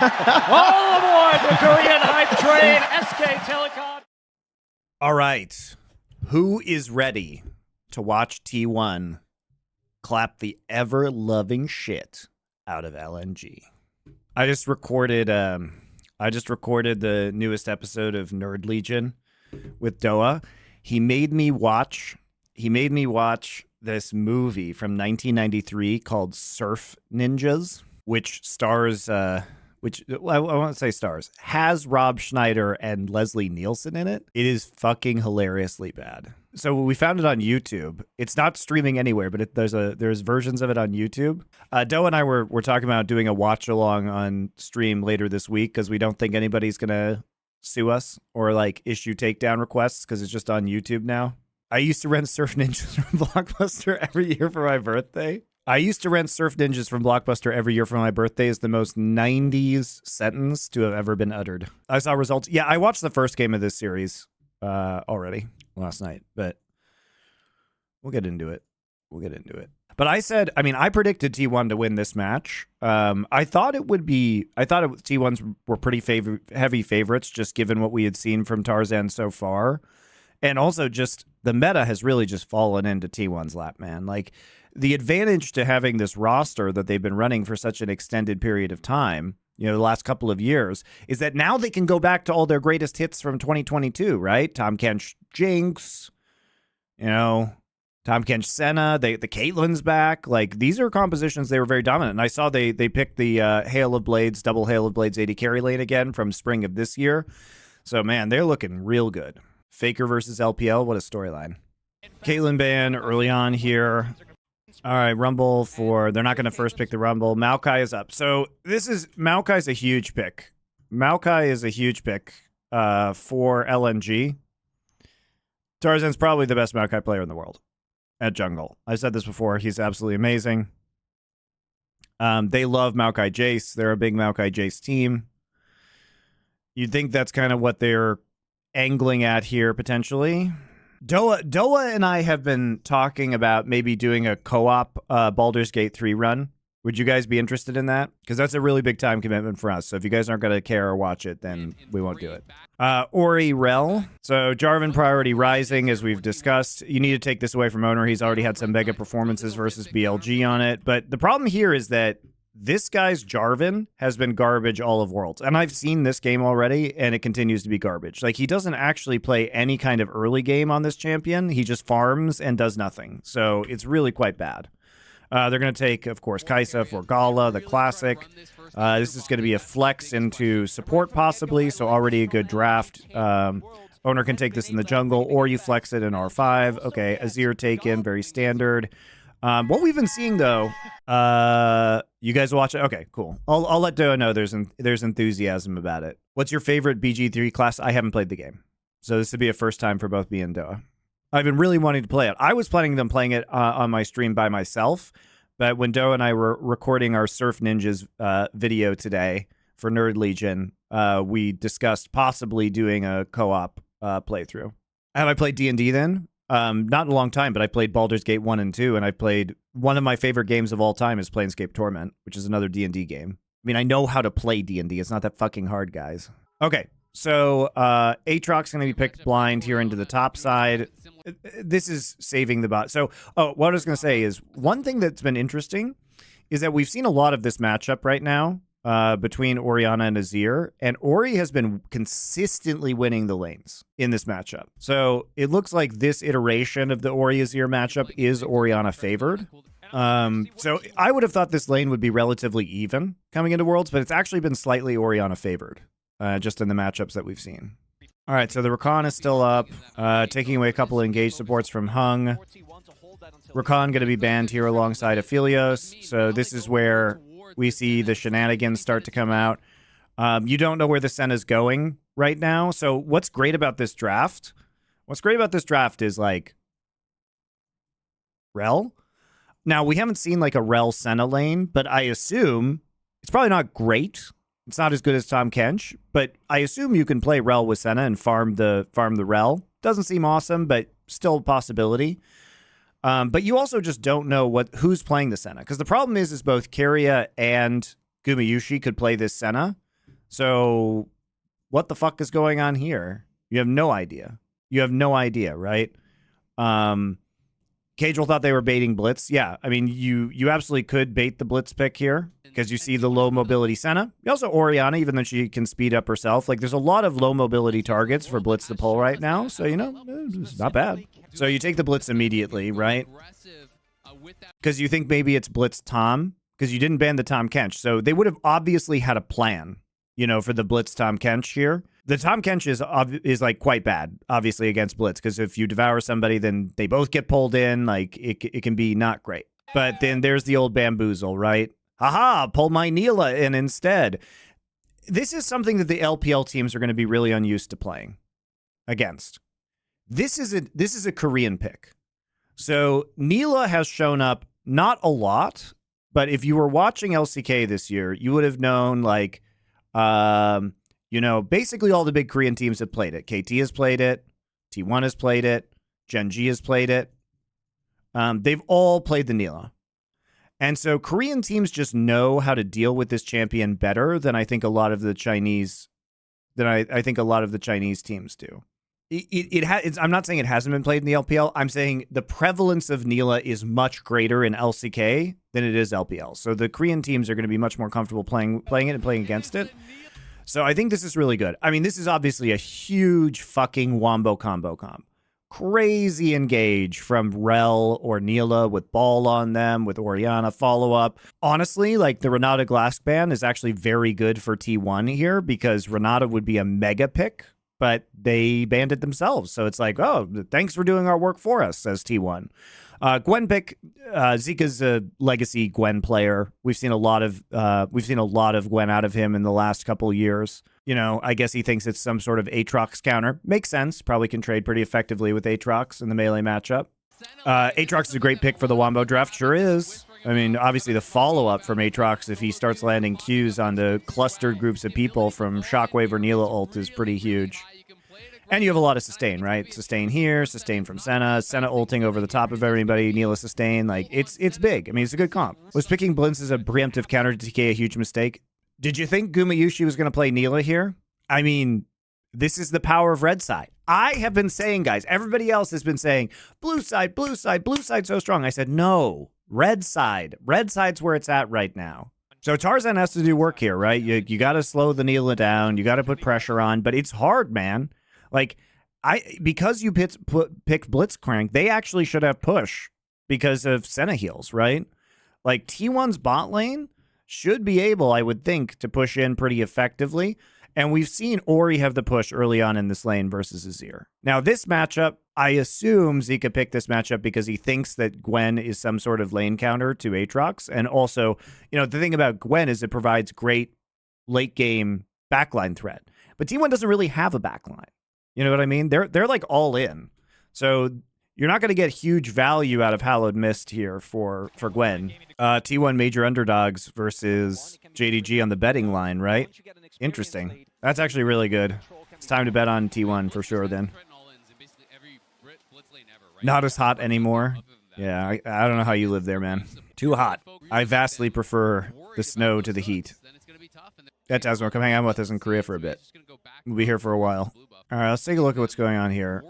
All aboard the Korean hype train, SK Telecom. All right. Who is ready to watch T1 clap the ever-loving shit out of LNG? I just recorded the newest episode of Nerd Legion with Doa. He made me watch this movie from 1993 called Surf Ninjas, which stars I won't say stars, has Rob Schneider and Leslie Nielsen in it. It is fucking hilariously bad. So we found it on YouTube. It's not streaming anywhere, but there's versions of it on YouTube. Doe and I were talking about doing a watch along on stream later this week because we don't think anybody's gonna sue us or like issue takedown requests because it's just on YouTube now. I used to rent Surf Ninjas from Blockbuster every year for my birthday. Is the most 90s sentence to have ever been uttered. I saw results. Yeah, I watched the first game of this series already last night, but we'll get into it. But I predicted T1 to win this match. I thought T1s were pretty heavy favorites, just given what we had seen from Tarzan so far. And also just the meta has really just fallen into T1's lap, man. Like the advantage to having this roster that they've been running for such an extended period of time, the last couple of years, is that now they can go back to all their greatest hits from 2022, right? Tahm Kench Jinx, Tahm Kench Senna, the Caitlyn's back. Like these are compositions they were very dominant. And I saw they picked the Hail of Blades, double Hail of Blades AD carry lane again from spring of this year. So man, they're looking real good. Faker versus LPL, what a storyline. Caitlyn ban early on here. All right, Rumble they're not going to first pick the Rumble. Maokai is up. So Maokai's a huge pick. Maokai is a huge pick for LNG. Tarzan's probably the best Maokai player in the world at jungle. I said this before. He's absolutely amazing. They love Maokai Jace. They're a big Maokai Jace team. You'd think that's kind of what they're angling at here potentially. Doa and I have been talking about maybe doing a co-op Baldur's Gate 3 run. Would you guys be interested in that? Because that's a really big time commitment for us. So if you guys aren't going to care or watch it, then we won't do it. Ori Rel. So Jarvan priority rising, as we've discussed. You need to take this away from Owner. He's already had some mega performances versus BLG on it. But the problem here is that this guy's Jarvan has been garbage all of Worlds. And I've seen this game already, and it continues to be garbage. Like, he doesn't actually play any kind of early game on this champion. He just farms and does nothing. So it's really quite bad. They're going to take, of course, Kai'Sa for Gala, the classic. This is going to be a flex into support, possibly, so already a good draft. Owner can take this in the jungle, or you flex it in R5. Okay, Azir taken, very standard. What we've been seeing, though, you guys watch it? Okay, cool. I'll let Doa know there's enthusiasm about it. What's your favorite BG3 class? I haven't played the game, so this would be a first time for both me and Doa. I've been really wanting to play it. I was planning on playing it on my stream by myself, but when Doa and I were recording our Surf Ninjas video today for Nerd Legion, we discussed possibly doing a co-op playthrough. Have I played D&D then? Not in a long time, but I played Baldur's Gate 1 and 2, and I played one of my favorite games of all time is Planescape Torment, which is another D&D game. I mean, I know how to play D&D. It's not that fucking hard, guys. Okay, so Aatrox's going to be picked blind here into the top side. This is saving the bot. So, what I was going to say is, one thing that's been interesting is that we've seen a lot of this matchup right now between Orianna and Azir, and Ori has been consistently winning the lanes in this matchup. So it looks like this iteration of the Ori-Azir matchup is Orianna favored. So I would have thought this lane would be relatively even coming into Worlds, but it's actually been slightly Orianna favored, just in the matchups that we've seen. All right, so the Rakan is still up, taking away a couple of engaged supports from Hung. Rakan going to be banned here alongside Aphelios, so this is where we see the shenanigans start to come out. You don't know where the Senna's going right now. So what's great about this draft? What's great about this draft is like Rel. Now, we haven't seen like a Rel Senna lane, but I assume it's probably not great. It's not as good as Tahm Kench, but I assume you can play Rel with Senna and farm the Rel. Doesn't seem awesome, but still a possibility. But you also just don't know who's playing the Senna. Because the problem is both Keria and Gumayushi could play this Senna. So what the fuck is going on here? You have no idea. You have no idea, right? Cagel thought they were baiting Blitz. Yeah, I mean, you absolutely could bait the Blitz pick here because you see the low mobility Senna. You also Orianna, even though she can speed up herself. Like, there's a lot of low mobility targets for Blitz to pull right now. So, you know, it's not bad. So you take the Blitz immediately, right? Because you think maybe it's Blitz Tom, because you didn't ban the Tom Kench. So they would have obviously had a plan, you know, for the Blitz Tom Kench here. The Tom Kench is like quite bad, obviously, against Blitz, because if you devour somebody, then they both get pulled in. Like, it can be not great. But then there's the old bamboozle, right? Haha, pull my Neela in instead. This is something that the LPL teams are going to be really unused to playing against. This is a Korean pick. So Neela has shown up not a lot, but if you were watching LCK this year, you would have known, like, you know, basically all the big Korean teams have played it. KT has played it. T1 has played it. Gen G has played it. They've all played the Neela. And so Korean teams just know how to deal with this champion better than I think a lot of the Chinese teams do. I'm not saying it hasn't been played in the LPL. I'm saying the prevalence of Neela is much greater in LCK than it is LPL. So the Korean teams are going to be much more comfortable playing it and playing against it. So I think this is really good. I mean, this is obviously a huge fucking wombo combo comp. Crazy engage from Rel or Neela with ball on them, with Orianna follow-up. Honestly, like, the Renata Glass ban is actually very good for T1 here because Renata would be a mega pick, but they banned it themselves. So it's like, oh, thanks for doing our work for us, says T1. Gwen pick. Zika's a legacy Gwen player. We've seen a lot of Gwen out of him in the last couple years. You know, I guess he thinks it's some sort of Aatrox counter. Makes sense. Probably can trade pretty effectively with Aatrox in the melee matchup. Aatrox is a great pick for the Wombo draft. Sure is. I mean, obviously the follow-up from Aatrox, if he starts landing Qs onto clustered groups of people from Shockwave or Neela ult, is pretty huge. And you have a lot of sustain, right? Sustain here, sustain from Senna ulting over the top of everybody, Neela sustain. Like, it's big. I mean, it's a good comp. Was picking Blintz as a preemptive counter to TK a huge mistake? Did you think Gumayushi was going to play Neela here? I mean, this is the power of red side. I have been saying, guys, everybody else has been saying, blue side, blue side, blue side so strong. I said, no, red side. Red side's where it's at right now. So Tarzan has to do work here, right? You got to slow the Neela down. You got to put pressure on, but it's hard, man. Like, because you picked Blitzcrank, they actually should have push because of Senna heals, right? Like, T1's bot lane should be able, I would think, to push in pretty effectively. And we've seen Ori have the push early on in this lane versus Azir. Now, this matchup, I assume Zika picked this matchup because he thinks that Gwen is some sort of lane counter to Aatrox. And also, you know, the thing about Gwen is it provides great late game backline threat. But T1 doesn't really have a backline. You know what I mean? They're like all in. So you're not going to get huge value out of Hallowed Mist here for Gwen. T1 major underdogs versus JDG on the betting line, right? Interesting. That's actually really good. It's time to bet on T1 for sure then. Not as hot anymore. Yeah, I don't know how you live there, man. Too hot. I vastly prefer the snow to the heat. That Tasmore, come hang out with us in Korea for a bit. We'll be here for a while. All right, let's take a look at what's going on here.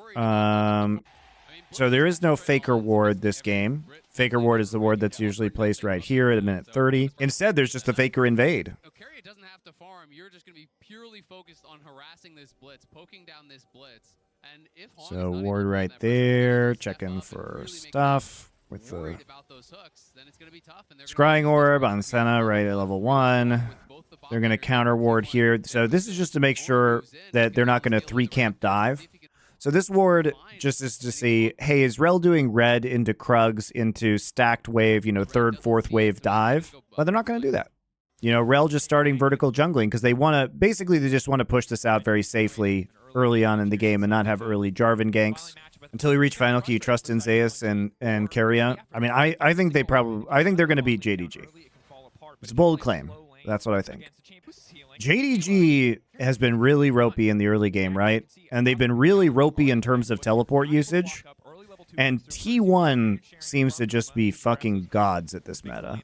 So there is no Faker ward this game. Faker ward is the ward that's usually placed right here at a minute 30. Instead, there's just a Faker invade. Carrier doesn't have to farm. You're just going to be purely focused on harassing this blitz, poking down this blitz. And if So ward right there, checking for stuff with the scrying orb on Senna right at level 1. They're going to counter ward here. So this is just to make sure that they're not going to 3-camp dive. So this ward just is to see, hey, is Rel doing red into Krugs into stacked wave, you know, 3rd, 4th wave dive? But they're not going to do that. You know, Rel just starting vertical jungling because they want to, basically they just want to push this out very safely early on in the game and not have early Jarvan ganks. Until you reach final key, you trust in Zeus and Keria. I mean, I think they're going to beat JDG. It's a bold claim. That's what I think. JDG has been really ropey in the early game, right? And they've been really ropey in terms of teleport usage. And T1 seems to just be fucking gods at this meta.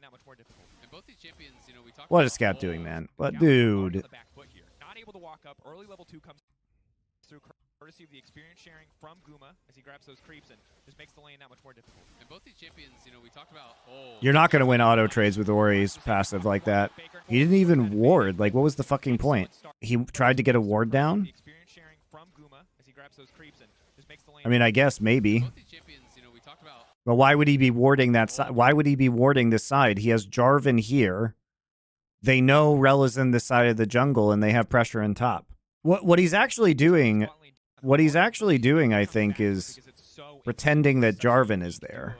What is Scout doing, man? But dude, to walk up. Early level 2 comes through courtesy of the experience sharing from Guma as he grabs those creeps and just makes the lane that much more difficult. And both these champions, you know, we talked about. You're not going to win auto trades with Ori's passive like that. He didn't even ward. Like, what was the fucking point? He tried to get a ward down? I mean, I guess maybe. Both these champions, you know, we talked about. But why would he be warding that side? Why would he be warding this side? He has Jarvan here. They know Rel is in this side of the jungle, and they have pressure in top. What he's actually doing, I think, is pretending that Jarvan is there.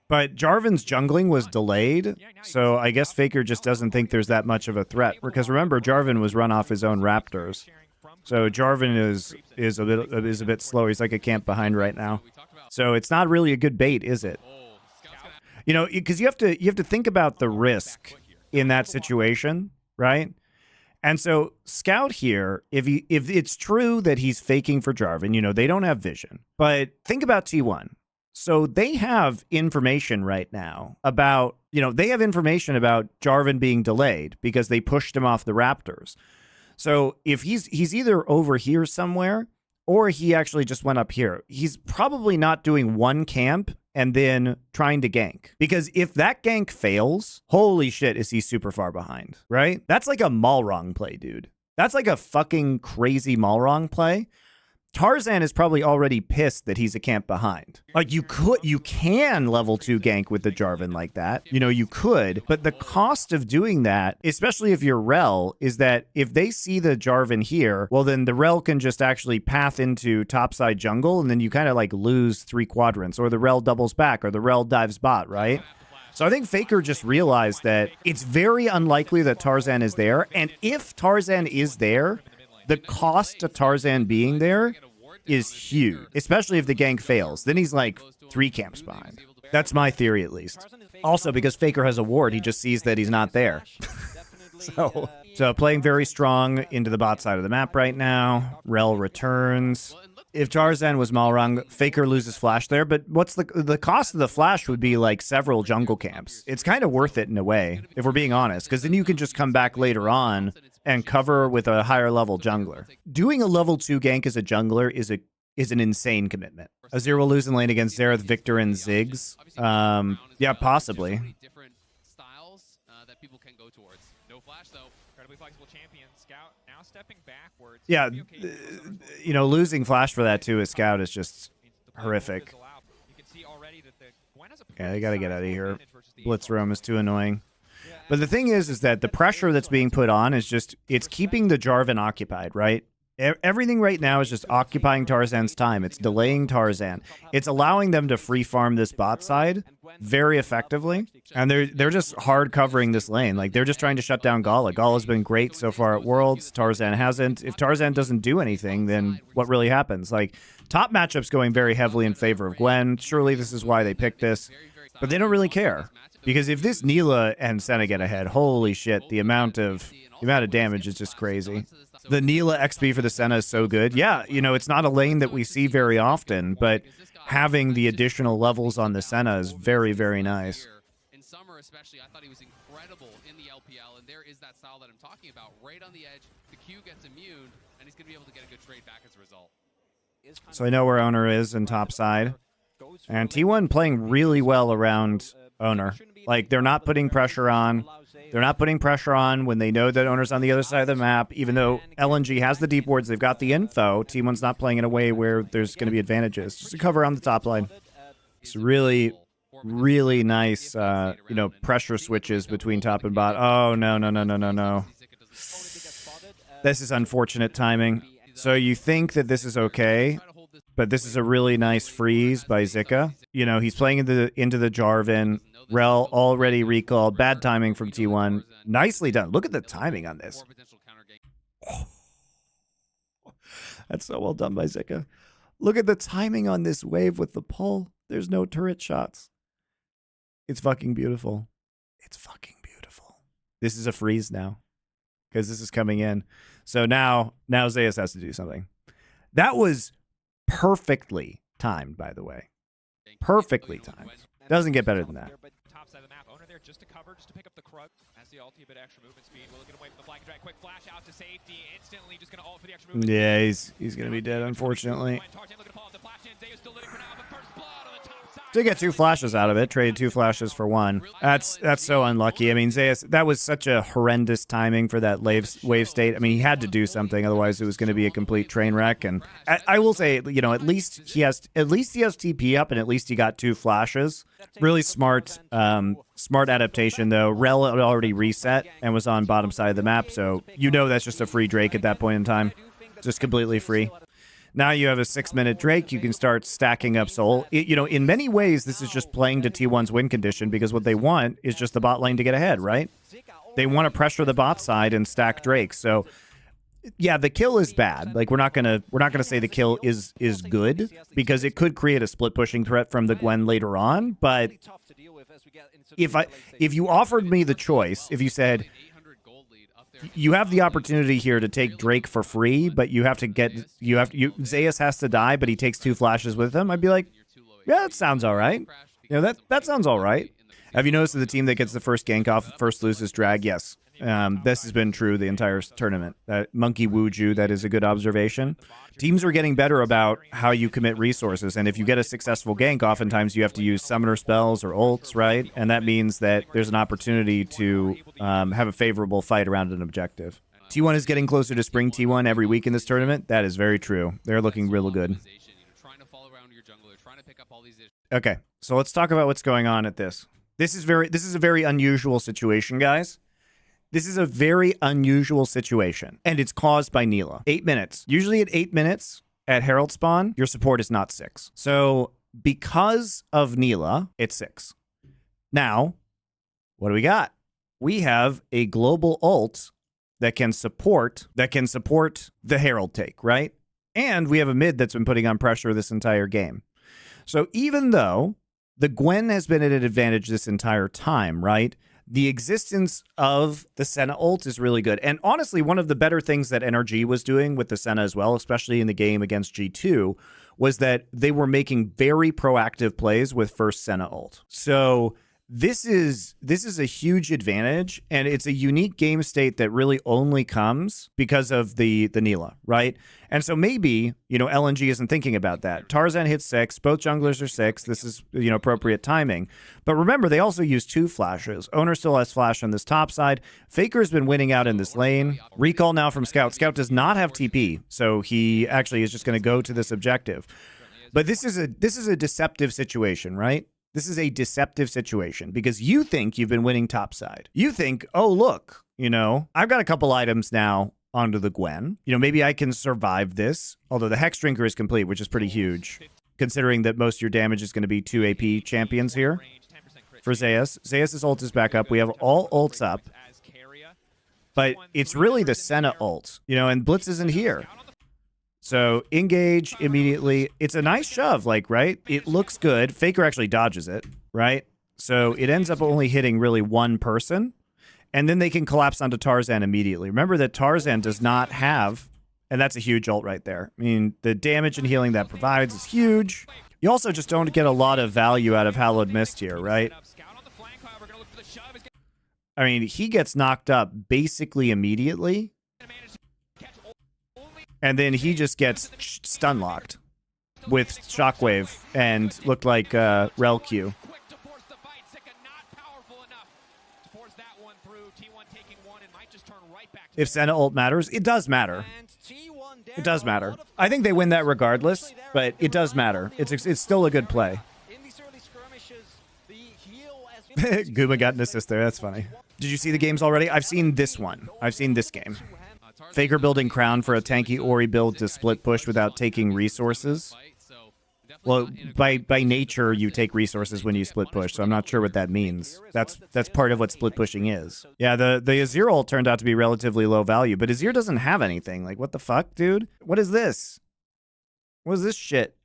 But Jarvan's jungling was delayed, so I guess Faker just doesn't think there's that much of a threat. Because remember, Jarvan was run off his own Raptors, so Jarvan is a bit slow. He's like a camp behind right now, so it's not really a good bait, is it? You know, because you have to think about the risk in that situation, right? And so Scout here, if it's true that he's faking for Jarvan, you know, they don't have vision. But think about T1. So they have information right now about, you know, they have information about Jarvan being delayed because they pushed him off the Raptors. So if he's either over here somewhere or he actually just went up here, he's probably not doing one camp and then trying to gank. Because if that gank fails, holy shit, is he super far behind, right? That's like a Malrong play, dude. That's like a fucking crazy Malrong play. Tarzan is probably already pissed that he's a camp behind. Like, you can level 2 gank with the Jarvan like that. You know, you could, but the cost of doing that, especially if you're Rel, is that if they see the Jarvan here, well, then the Rel can just actually path into topside jungle, and then you kind of like lose 3 quadrants, or the Rel doubles back, or the Rel dives bot, right? So I think Faker just realized that it's very unlikely that Tarzan is there, and if Tarzan is there, the cost to Tarzan being there is huge, especially if the gank fails. Then he's like 3 camps behind. That's my theory, at least. Also, because Faker has a ward, he just sees that he's not there. So playing very strong into the bot side of the map right now. Rel returns. If Tarzan was Malrang, Faker loses flash there, but what's the cost of the flash would be like several jungle camps. It's kind of worth it in a way, if we're being honest, because then you can just come back later on and cover with a higher level jungler. Doing a level 2 gank as a jungler is an insane commitment. Azir will lose in lane against Xerath, Victor, and Ziggs. Yeah, possibly. Different styles that people can go towards. No flash though. Incredibly flexible champion. Scout now stepping backwards. Yeah, you know, losing flash for that too as Scout is just horrific. Yeah, they gotta get out of here. Blitz roam is too annoying. But the thing is that the pressure that's being put on is just, it's keeping the Jarvan occupied, right? Everything right now is just occupying Tarzan's time. It's delaying Tarzan. It's allowing them to free farm this bot side very effectively. And they're just hard covering this lane. Like, they're just trying to shut down Gala. Gala's been great so far at Worlds. Tarzan hasn't. If Tarzan doesn't do anything, then what really happens? Like, top matchup's going very heavily in favor of Gwen. Surely this is why they picked this. But they don't really care. Because if this Neela and Senna get ahead, holy shit, the amount of damage is just crazy. The Neela XP for the Senna is so good. Yeah, you know, it's not a lane that we see very often, but having the additional levels on the Senna is very, very nice. In summer especially, I thought he was incredible in the LPL, and there is that style that I'm talking about. Right on the edge, the Q gets immune, and he's going to be able to get a good trade back as a result. So I know where Owner is in top side. And T1 playing really well around Owner. Like, they're not putting pressure on. They're not putting pressure on when they know that Owner's on the other side of the map. Even though LNG has the deep wards, they've got the info. T1's not playing in a way where there's going to be advantages. Just a cover on the top line. It's really, really nice, you know, pressure switches between top and bot. Oh, no, no, no, no, no, no. This is unfortunate timing. So you think that this is okay, but this is a really nice freeze by Zika. You know, he's playing into the Jarvan. Rel already recalled. Bad timing from T1. Nicely done. Look at the timing on this. Oh. That's so well done by Zika. Look at the timing on this wave with the pull. There's no turret shots. It's fucking beautiful. It's fucking beautiful. This is a freeze now because this is coming in. So now Zeus has to do something. That was perfectly timed, by the way. Perfectly timed. Doesn't get better than that. side of the map. Owner there just to cover, just to pick up the Krug. Has the ulti, a bit extra movement speed. Will get away from the flank and drag. Quick flash out to safety. Instantly just going to ult for the extra movement. Yeah, he's gonna be dead, unfortunately. Did get 2 flashes out of it. Traded 2 flashes for 1. That's so unlucky. I mean, Zeus, that was such a horrendous timing for that wave state. I mean, he had to do something, otherwise it was going to be a complete train wreck. And I will say, you know, at least he has TP up, and at least he got 2 flashes. Really smart, smart adaptation though. Rel had already reset and was on bottom side of the map, so you know that's just a free Drake at that point in time, just completely free. Now you have a 6-minute Drake. You can start stacking up soul. You know, in many ways, this is just playing to T1's win condition, because what they want is just the bot lane to get ahead, right? They want to pressure the bot side and stack Drake. So, yeah, the kill is bad. Like, we're not gonna say the kill is good, because it could create a split pushing threat from the Gwen later on. But if you offered me the choice, if you said, you have the opportunity here to take Drake for free, but you have to get Zeus has to die, but he takes 2 flashes with him, I'd be like, yeah, that sounds all right. You know, that sounds all right. Have you noticed that the team that gets the first gank off first loses drag? Yes. This has been true the entire tournament. Monkey Wuju, that is a good observation. Teams are getting better about how you commit resources, and if you get a successful gank, oftentimes you have to use summoner spells or ults, right? And that means that there's an opportunity to have a favorable fight around an objective. T1 is getting closer to Spring T1 every week in this tournament. That is very true. They're looking real good. Okay, so let's talk about what's going on at this. This is a very unusual situation, guys. This is a very unusual situation, and it's caused by Nila. 8 minutes. Usually at 8 minutes at Herald spawn, your support is not 6. So because of Nila, it's 6. Now, what do we got? We have a global ult that can support the Herald take, right? And we have a mid that's been putting on pressure this entire game. So even though the Gwen has been at an advantage this entire time, right? The existence of the Senna ult is really good. And honestly, one of the better things that NRG was doing with the Senna as well, especially in the game against G2, was that they were making very proactive plays with first Senna ult. So this is a huge advantage, and it's a unique game state that really only comes because of the Nila, right? And so maybe, you know, LNG isn't thinking about that. Tarzan hits 6, both junglers are 6. This is, you know, appropriate timing. But remember, they also use 2 flashes. Owner still has flash on this top side. Faker's been winning out in this lane. Recall now from Scout. Scout does not have TP, so he actually is just going to go to this objective. But this is a deceptive situation, right? This is a deceptive situation because you think you've been winning topside. You think, oh, look, you know, I've got a couple items now onto the Gwen. You know, maybe I can survive this. Although the Hex Drinker is complete, which is pretty huge, considering that most of your damage is going to be 2 AP champions here for Zeus. Zeus' ult is back up. We have all ults up. But it's really the Senna ult, you know, and Blitz isn't here. So engage immediately. It's a nice shove, like, right? It looks good. Faker actually dodges it, right? So it ends up only hitting really one person. And then they can collapse onto Tarzan immediately. Remember that Tarzan does not have, and that's a huge ult right there. I mean, the damage and healing that provides is huge. You also just don't get a lot of value out of Hallowed Mist here, right? I mean, he gets knocked up basically immediately. And then he just gets stun locked with Shockwave and looked like Rel Q. If Senna ult matters, it does matter. It does matter. I think they win that regardless, but it does matter. It's still a good play. Guma got an assist there. That's funny. Did you see the games already? I've seen this one. I've seen this game. Faker building Crown for a tanky Ori build to split push without taking resources. Well, by nature, you take resources when you split push, so I'm not sure what that means. That's part of what split pushing is. Yeah, the Azir ult turned out to be relatively low value, but Azir doesn't have anything. Like, what the fuck, dude? What is this? What is this shit?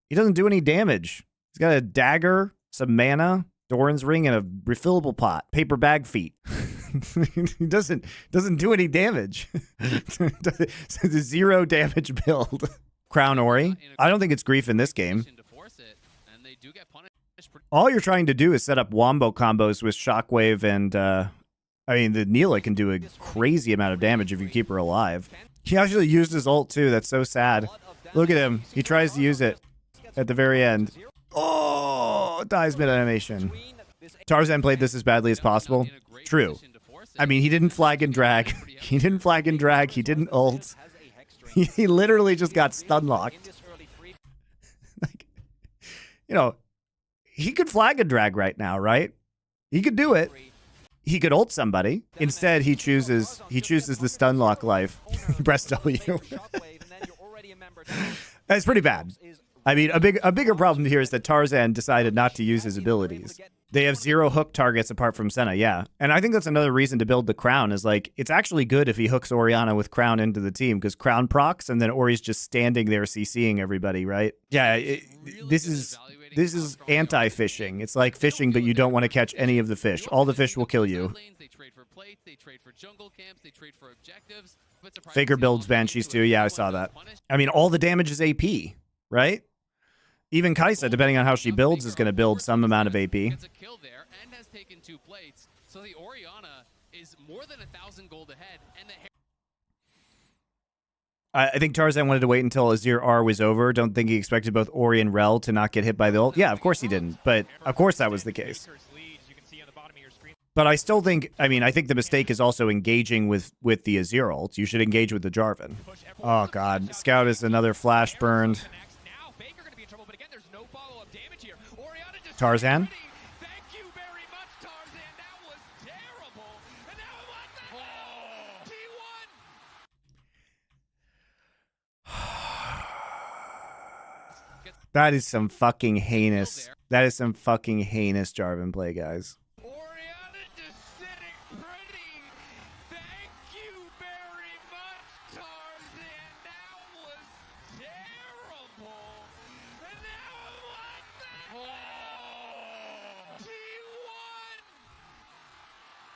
He doesn't do any damage. He's got a dagger, some mana, Doran's ring, and a refillable pot. Paper bag feet. He doesn't do any damage. It's a 0 damage build. Crown Ori. I don't think it's grief in this game. All you're trying to do is set up wombo combos with Shockwave and, I mean, the Neela can do a crazy amount of damage if you keep her alive. He actually used his ult, too. That's so sad. Look at him. He tries to use it at the very end. Oh, dies mid-animation. Tarzan played this as badly as possible. True. I mean, he didn't flag and drag. He didn't flag and drag. He didn't ult. He literally just got stun locked. Like, you know, he could flag and drag right now, right? He could do it. He could ult somebody. Instead, he chooses the stun lock life. Press W. That's pretty bad. I mean, a bigger problem here is that Tarzan decided not to use his abilities. They have 0 hook targets apart from Senna, yeah. And I think that's another reason to build the Crown is like, it's actually good if he hooks Orianna with Crown into the team because Crown procs and then Ori's just standing there CCing everybody, right? Yeah, this is anti-fishing. It's like fishing, but you don't want to catch any of the fish. All the fish will kill you. Faker builds Banshees too. Yeah, I saw that. I mean, all the damage is AP, right? Even Kai'Sa, depending on how she builds, is going to build some amount of AP. So the Orianna is more than 1,000 gold ahead, and the I think Tarzan wanted to wait until Azir R was over. Don't think he expected both Ori and Rel to not get hit by the ult. Yeah, of course he didn't. But of course that was the case. But I still think, I mean, I think the mistake is also engaging with the Azir ult. You should engage with the Jarvan. Oh, God. Scout is another flash burned. Tarzan? That is some fucking heinous. That is some fucking heinous Jarvan play, guys. Orianna just sitting pretty. Thank you very much, Tarzan. That was terrible. And now what the hell? T1!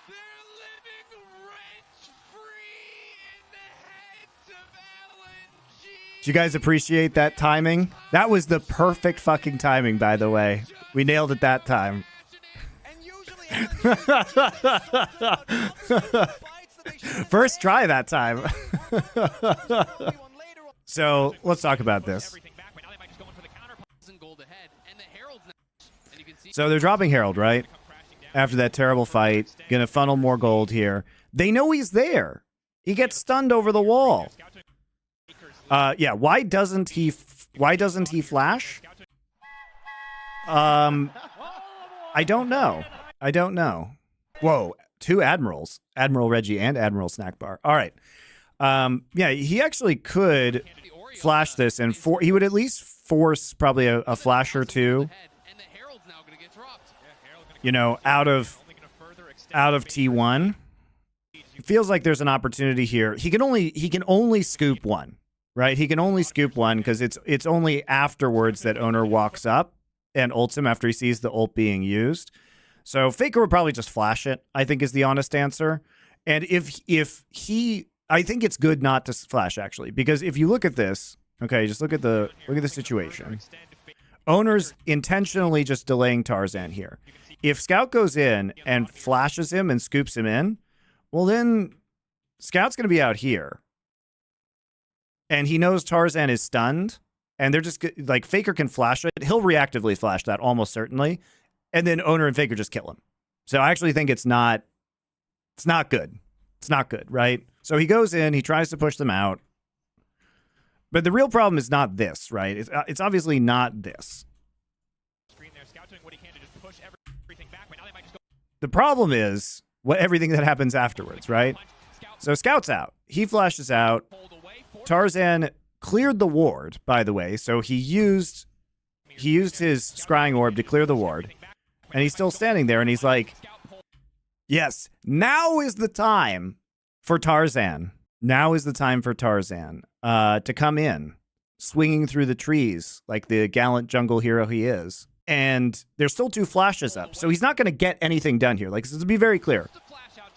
They're living rent-free in the heads of LNG. Do you guys appreciate that timing? That was the perfect fucking timing, by the way. We nailed it that time. First try that time. So let's talk about this. So they're dropping Herald, right? After that terrible fight. Gonna funnel more gold here. They know he's there. He gets stunned over the wall. Yeah, why doesn't he flash? I don't know. I don't know. Whoa, 2 admirals. Admiral Reggie and Admiral Snackbar. All right. Yeah, he actually could flash this and he would at least force probably a flash or two. You know, out of T1. It feels like there's an opportunity here. He can only scoop one. Right, he can only scoop one because it's only afterwards that Owner walks up and ults him after he sees the ult being used. So Faker would probably just flash it, I think is the honest answer. And I think it's good not to flash actually, because if you look at this, okay, just look at the situation. Owner's intentionally just delaying Tarzan here. If Scout goes in and flashes him and scoops him in, well then Scout's going to be out here. And he knows Tarzan is stunned, and they're just like Faker can flash it. He'll reactively flash that almost certainly, and then Owner and Faker just kill him. So I actually think it's not good. It's not good, right? So he goes in, he tries to push them out, but the real problem is not this, right? It's obviously not this. The problem is everything that happens afterwards, right? So Scout's out. He flashes out. Tarzan cleared the ward, by the way, so he used his scrying orb to clear the ward, and he's still standing there, and he's like, yes, now is the time for Tarzan. Now is the time for Tarzan to come in, swinging through the trees like the gallant jungle hero he is. And there's still 2 flashes up, so he's not going to get anything done here. Like, to be very clear,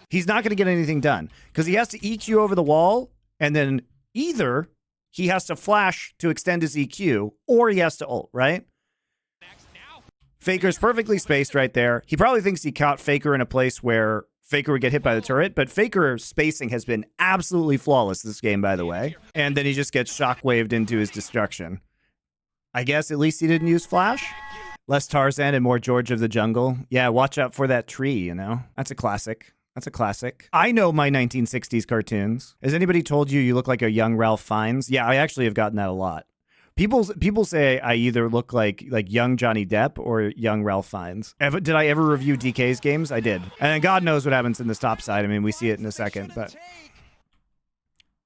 he's not going to get anything done because he has to EQ over the wall, and then either he has to flash to extend his EQ, or he has to ult, right? Faker's perfectly spaced right there. He probably thinks he caught Faker in a place where Faker would get hit by the turret, but Faker's spacing has been absolutely flawless this game, by the way. And then he just gets shockwaved into his destruction. I guess at least he didn't use Flash. Less Tarzan and more George of the Jungle. Yeah, watch out for that tree, you know? That's a classic. That's a classic. I know my 1960s cartoons. Has anybody told you look like a young Ralph Fiennes? Yeah, I actually have gotten that a lot. People say I either look like young Johnny Depp or young Ralph Fiennes. Did I ever review DK's games? I did. And then God knows what happens in this top side. I mean, we see it in a second, but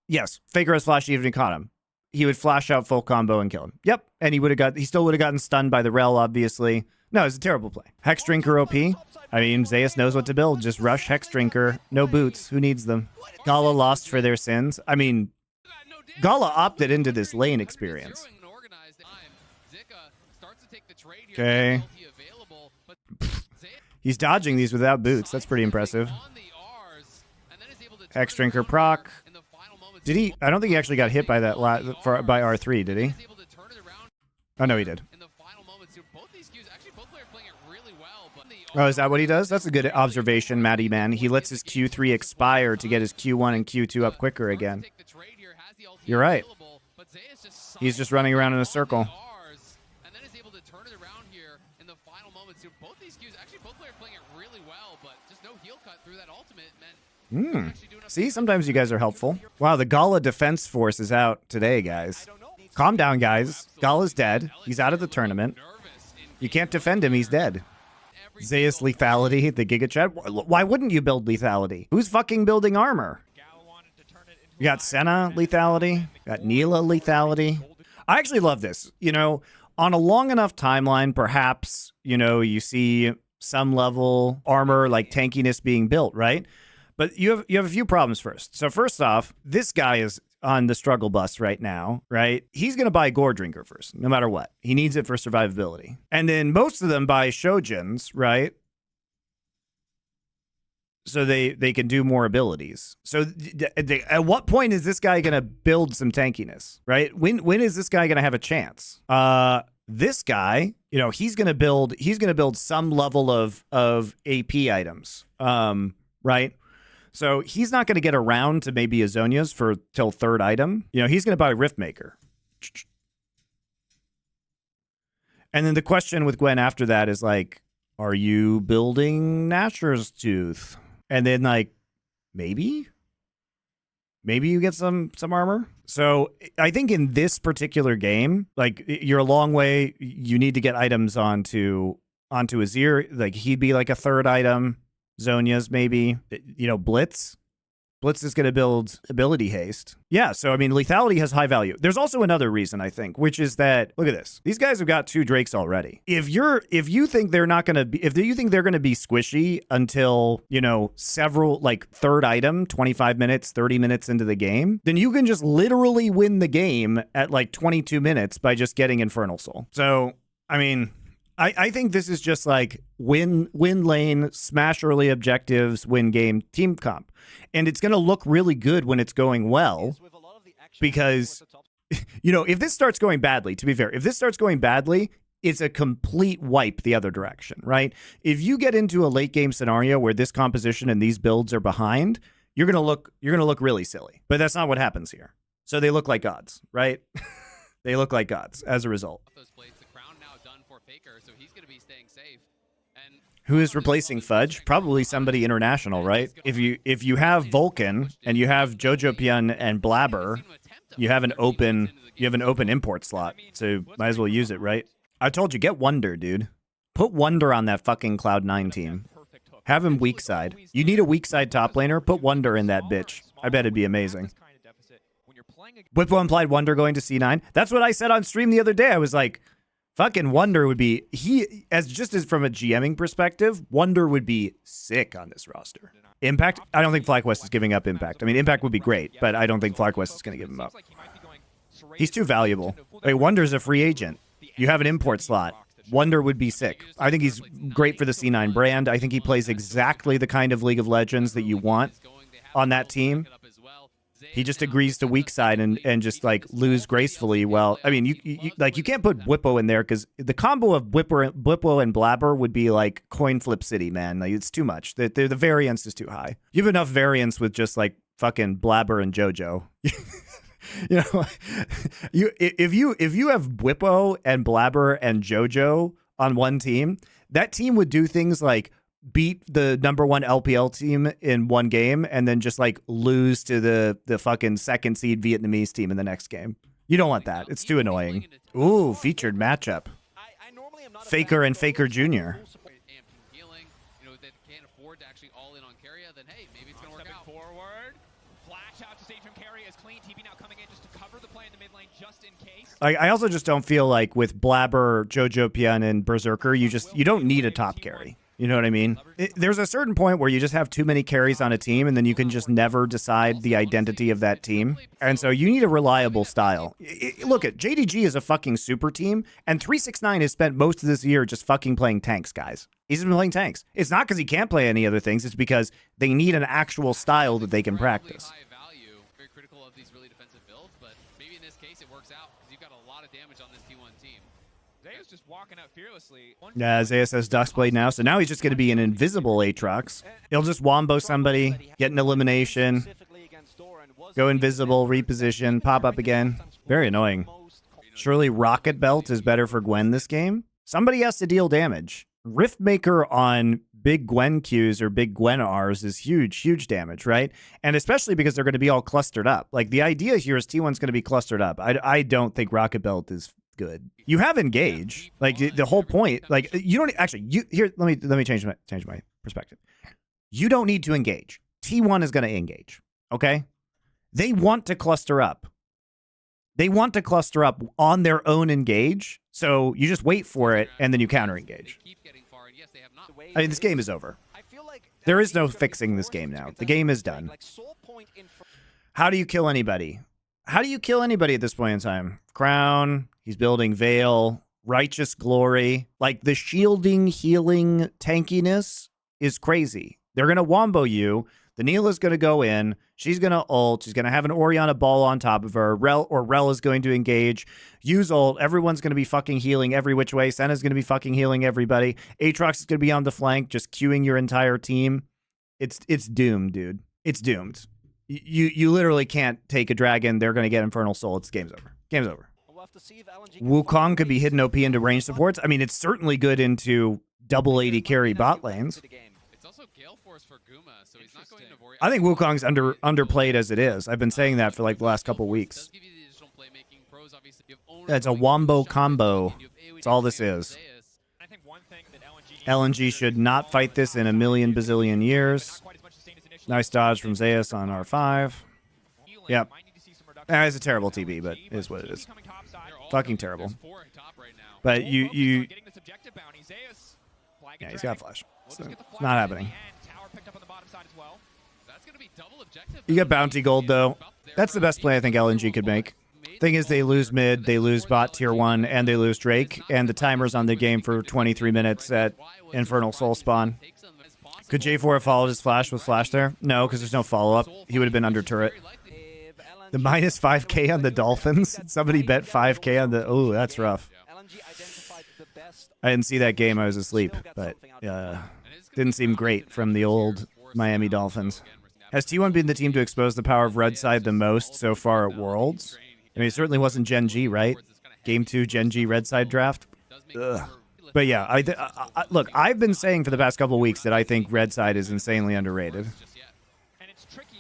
yes, Faker has flash even if he caught him. He would flash out full combo and kill him. Yep, and he still would have gotten stunned by the rel, obviously. No, it's a terrible play. Hex Drinker OP. I mean, Zeus knows what to build. Just rush Hex Drinker. No boots. Who needs them? Gala lost for their sins. I mean, Gala opted into this lane experience. Okay. He's dodging these without boots. That's pretty impressive. Hex Drinker proc. Did he? I don't think he actually got hit by that by R3, did he? Oh, no, he did. Oh, is that what he does? That's a good observation, Matty Man. He lets his Q3 expire to get his Q1 and Q2 up quicker again. You're right. He's just running around in a circle. See, sometimes you guys are helpful. Wow, the Gala defense force is out today, guys. Calm down, guys. Gala's dead. He's out of the tournament. You can't defend him. He's dead. Zeus lethality, the Giga Chat. Why wouldn't you build lethality? Who's fucking building armor? You got Senna lethality. Got Neela lethality. I actually love this. You know, on a long enough timeline, perhaps, you know, you see some level armor like tankiness being built, right? But you have a few problems first. So first off, this guy is on the struggle bus right now, right? He's going to buy Gore Drinker first, no matter what. He needs it for survivability. And then most of them buy Shojins, right? So they can do more abilities. So at what point is this guy going to build some tankiness, right? When is this guy going to have a chance? This guy, you know, he's going to build some level of AP items, right? So he's not going to get around to maybe Azonia's till third item. You know, he's going to buy Riftmaker. And then the question with Gwen after that is like, are you building Nasher's Tooth? And then like, maybe you get some armor. So I think in this particular game, like you're a long way. You need to get items onto Azir. Like he'd be like a third item. Zonia's maybe, you know, Blitz is going to build ability haste. Yeah, so I mean, lethality has high value. There's also another reason, I think, which is that, look at this. These guys have got 2 Drakes already. If you think they're not going to be, if you think they're going to be squishy until, you know, several, like third item, 25 minutes, 30 minutes into the game, then you can just literally win the game at like 22 minutes by just getting Infernal Soul. So, I mean, I think this is just like win lane, smash early objectives, win game, team comp. And it's going to look really good when it's going well because, you know, if this starts going badly, to be fair, if this starts going badly, it's a complete wipe the other direction, right? If you get into a late game scenario where this composition and these builds are behind, you're going to look really silly. But that's not what happens here. So they look like gods, right? They look like gods as a result. So he's going to be staying safe. And who is replacing Fudge? Probably somebody international, right? If you have Vulcan and you have Jojo Pian and Blabber, you have an open import slot. So might as well use it, right? I told you, get Wonder, dude. Put Wonder on that fucking Cloud9 team. Have him weak side. You need a weak side top laner. Put Wonder in that bitch. I bet it'd be amazing. Whippo implied Wonder going to C9. That's what I said on stream the other day. I was like, fucking Wonder would be, as from a GMing perspective, Wonder would be sick on this roster. Impact? I don't think FlyQuest is giving up Impact. I mean, Impact would be great, but I don't think FlyQuest is going to give him up. He's too valuable. Wait, Wonder's a free agent. You have an import slot. Wonder would be sick. I think he's great for the C9 brand. I think he plays exactly the kind of League of Legends that you want on that team. He just agrees to weak side and just like lose gracefully. Well, I mean, you like you can't put Whippo in there because the combo of Whippo and Blabber would be like coin flip city, man. Like it's too much. The variance is too high. You have enough variance with just like fucking Blabber and JoJo. You know, if you have Whippo and Blabber and JoJo on one team, that team would do things like beat the #1 LPL team in one game and then just like lose to the fucking second seed Vietnamese team in the next game. You don't want that. It's too annoying. Ooh, featured matchup. Faker and Faker Jr. Healing, that can't afford to actually all in on Carrier, then hey, maybe it's gonna work out. Forward. Flash out to stage from Carry is clean. TP now coming in just to cover the play in the mid lane just in case. I also just don't feel like with Blabber, Jojo Pian, and Berserker, you don't need a top carry. You know what I mean? There's a certain point where you just have too many carries on a team and then you can just never decide the identity of that team. And so you need a reliable style. Look, JDG is a fucking super team and 369 has spent most of this year just fucking playing tanks, guys. He's been playing tanks. It's not because he can't play any other things. It's because they need an actual style that they can practice. High value, very critical of these really defensive builds, but maybe in this case it works out because you've got a lot of damage on this T1 team. Zeus just walking out fearlessly. Yeah, Zeus has Duskblade now, so now he's just going to be an invisible Aatrox. He'll just wombo somebody, get an elimination, go invisible, reposition, pop up again. Very annoying. Surely Rocket Belt is better for Gwen this game? Somebody has to deal damage. Riftmaker on big Gwen Qs or big Gwen Rs is huge damage, right? And especially because they're going to be all clustered up. Like, the idea here is T1's going to be clustered up. I don't think Rocket Belt is good. You have engage. Like the whole point, like you don't actually here let me change my perspective. You don't need to engage. T1 is going to engage. Okay? They want to cluster up. They want to cluster up on their own engage. So you just wait for it and then you counter engage. I mean, this game is over. There is no fixing this game now. The game is done. How do you kill anybody? How do you kill anybody at this point in time? Crown, he's building Veil, Righteous Glory. Like, the shielding, healing, tankiness is crazy. They're going to wombo you. The Neela's going to go in. She's going to ult. She's going to have an Orianna ball on top of her. Rel is going to engage. Use ult. Everyone's going to be fucking healing every which way. Senna's going to be fucking healing everybody. Aatrox is going to be on the flank, just queuing your entire team. It's doomed, dude. It's doomed. You literally can't take a dragon. They're going to get Infernal Soul. It's game's over. Game's over. Wukong could be hidden OP into range supports. I mean, it's certainly good into double 80 carry bot lanes. It's also Gale Force for Guma, so he's not going to Vori. I think Wukong's underplayed as it is. I've been saying that for like the last couple weeks. It's a wombo combo. That's all this is. LNG should not fight this in a million bazillion years. Nice dodge from Zeus on R5. Yep. It's a terrible TB, but it is what it is. Fucking terrible. But you yeah, he's got flash. So it's not happening. You got bounty gold, though. That's the best play I think LNG could make. Thing is, they lose mid, they lose bot tier 1, and they lose Drake, and the timer's on the game for 23 minutes at Infernal Soul spawn. Could J4 have followed his flash with flash there? No, because there's no follow-up. He would have been under turret. The minus 5k on the Dolphins. Somebody bet 5k on the... Oh, that's rough. I didn't see that game. I was asleep. But didn't seem great from the old Miami Dolphins. Has T1 been the team to expose the power of Red Side the most so far at Worlds? I mean, it certainly wasn't Gen G, right? Game 2 Gen G Red Side draft? Ugh. But yeah, look, I've been saying for the past couple of weeks that I think Red Side is insanely underrated.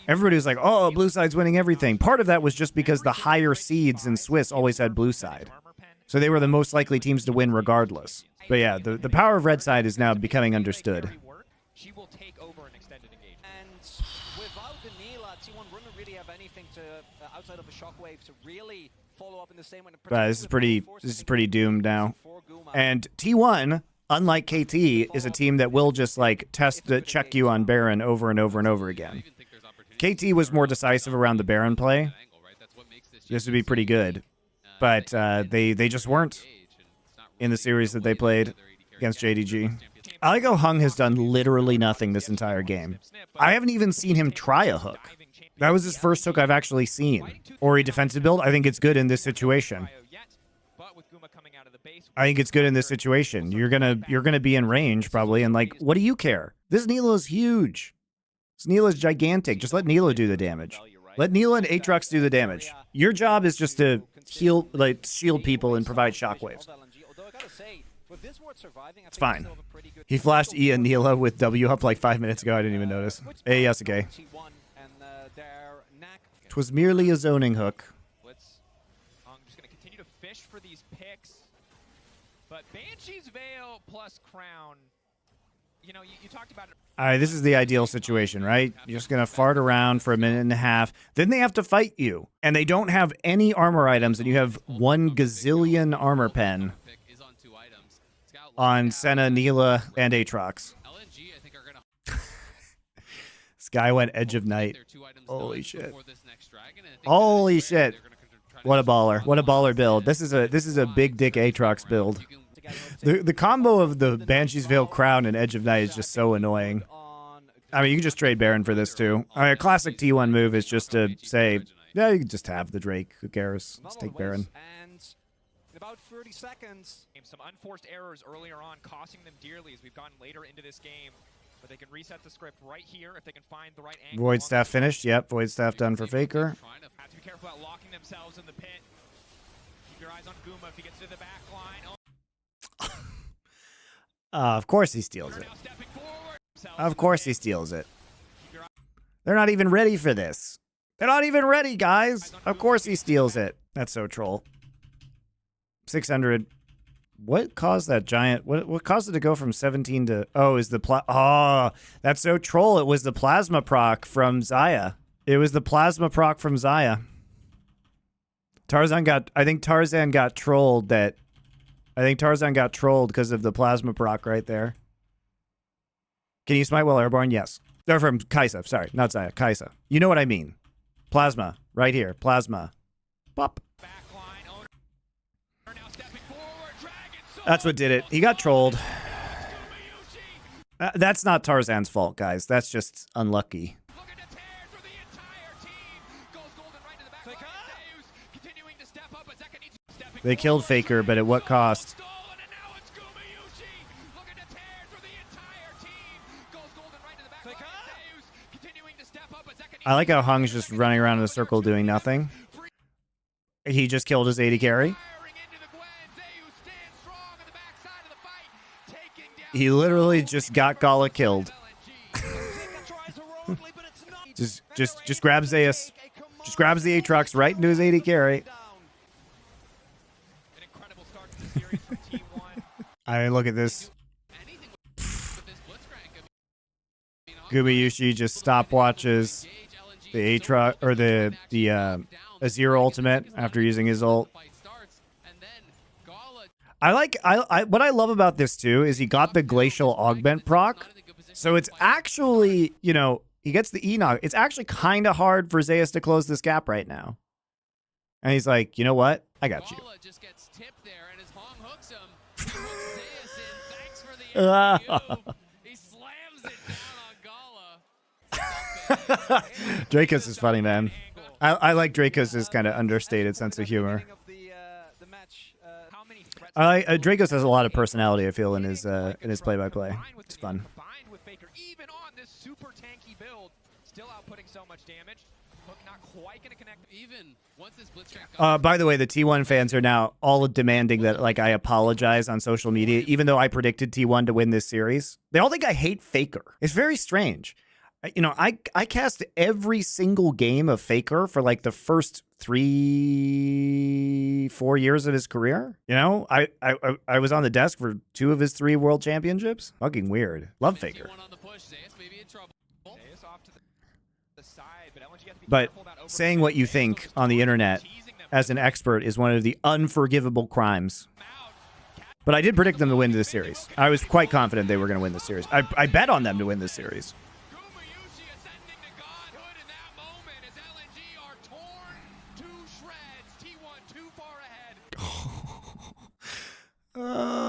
Everybody was like, oh, Blue Side's winning everything. Part of that was just because the higher seeds in Swiss always had Blue Side. So they were the most likely teams to win regardless. But yeah, the power of Red Side is now becoming understood. She will take over an extended engagement. And without the Neela, T1 wouldn't really have anything to outside of a shockwave to really follow up in the same way. This is pretty doomed now. And T1, unlike KT, is a team that will just like check you on Baron over and over and over again. KT was more decisive around the Baron play. This would be pretty good. But they just weren't in the series that they played against JDG. I like how Hung has done literally nothing this entire game. I haven't even seen him try a hook. That was his first hook I've actually seen. Ori defensive build. I think it's good in this situation. I think it's good in this situation. You're gonna be in range probably, and like, what do you care? This Nilo is huge. This Nilo is gigantic. Just let Nilo do the damage. Let Nilo and Aatrox do the damage. Your job is just to heal, like shield people and provide shockwaves. It's fine. He flashed E and Nilo with W up like 5 minutes ago. I didn't even notice. Hey, Yasuke. Twas merely a zoning hook. I'm just going to continue to fish for these picks. But Banshee's Veil plus Crown, you know, you talked about it. All right, this is the ideal situation, right? You're just going to fart around for a minute and a half. Then they have to fight you. And they don't have any armor items, and you have 1 gazillion armor pen on Senna, Neela, and Aatrox. LNG, I think, are gonna. This guy went Edge of Night. Holy shit. Holy shit. What a baller. What a baller build. This is a big dick Aatrox build. The combo of the Banshee's Veil Crown and Edge of Night is just so annoying. I mean, you can just trade Baron for this too. I mean, a classic T1 move is just to say, yeah, you can just have the Drake. Who cares? Let's take Baron. About 30 seconds. Some unforced errors earlier on, costing them dearly as we've gone later into this game. But they can reset the script right here if they can find the right angle. Void Staff finished. Yep, Void Staff done for Faker. Have to be careful about locking themselves in the pit. Keep your eyes on Guma if he gets to the back line. Of course he steals it. Of course he steals it. They're not even ready for this. They're not even ready, guys. Of course he steals it. That's so troll. 600. What caused that giant? What caused it to go from 17 to? Oh, is the that's so troll. It was the plasma proc from Xayah. It was the plasma proc from Xayah. I think Tarzan got trolled. Because of the plasma proc right there. Can you smite while airborne? Yes. They're from Kaisa. Sorry, not Xayah. Kaisa. You know what I mean. Plasma right here. Plasma. Pop. That's what did it. He got trolled. That's not Tarzan's fault, guys. That's just unlucky. They killed Faker, but at what cost? I like how Hung's just running around in a circle doing nothing. He just killed his AD carry. He literally just got Gala killed. just grabs Zeus. Just grabs the Aatrox right into his AD carry. I mean, look at this. Gumayushi just stopwatches the Aatrox or the Azir ultimate after using his ult. What I love about this too is he got the glacial augment proc. So it's actually, you know, he gets the Enoch. It's actually kind of hard for Zeus to close this gap right now. And he's like, you know what? I got you. Dracos is funny, man. I like Dracos' kind of understated sense of humor. Dracos has a lot of personality, I feel, in his play-by-play. It's fun. Even on this super tanky build, still outputting so much damage. Hook not quite gonna connect. Even once this Blitzcrank. By the way, the T1 fans are now all demanding that like I apologize on social media, even though I predicted T1 to win this series. They all think I hate Faker. It's very strange. You know, I cast every single game of Faker for like the first 3-4 years of his career. You know, I was on the desk for 2 of his 3 world championships. Fucking weird. Love Faker. But saying what you think on the internet as an expert is one of the unforgivable crimes. But I did predict them to win this series. I was quite confident they were going to win this series. I bet on them to win this series.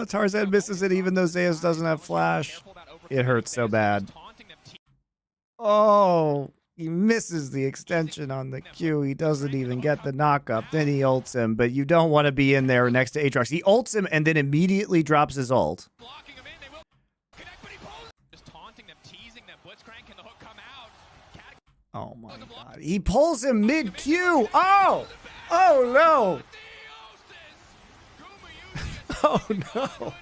Tarzan misses it even though Zeus doesn't have flash. It hurts so bad. Oh, He misses the extension on the Q. He doesn't even get the knock-up. Then he ults him, but you don't want to be in there next to Aatrox. He ults him and then immediately drops his ult. Blocking him in, they will connect, but he pulls. Just taunting them, teasing them. Blitzcrank, can the hook come out? Oh my god. He pulls him mid-Q. Oh! Oh no! Oh no!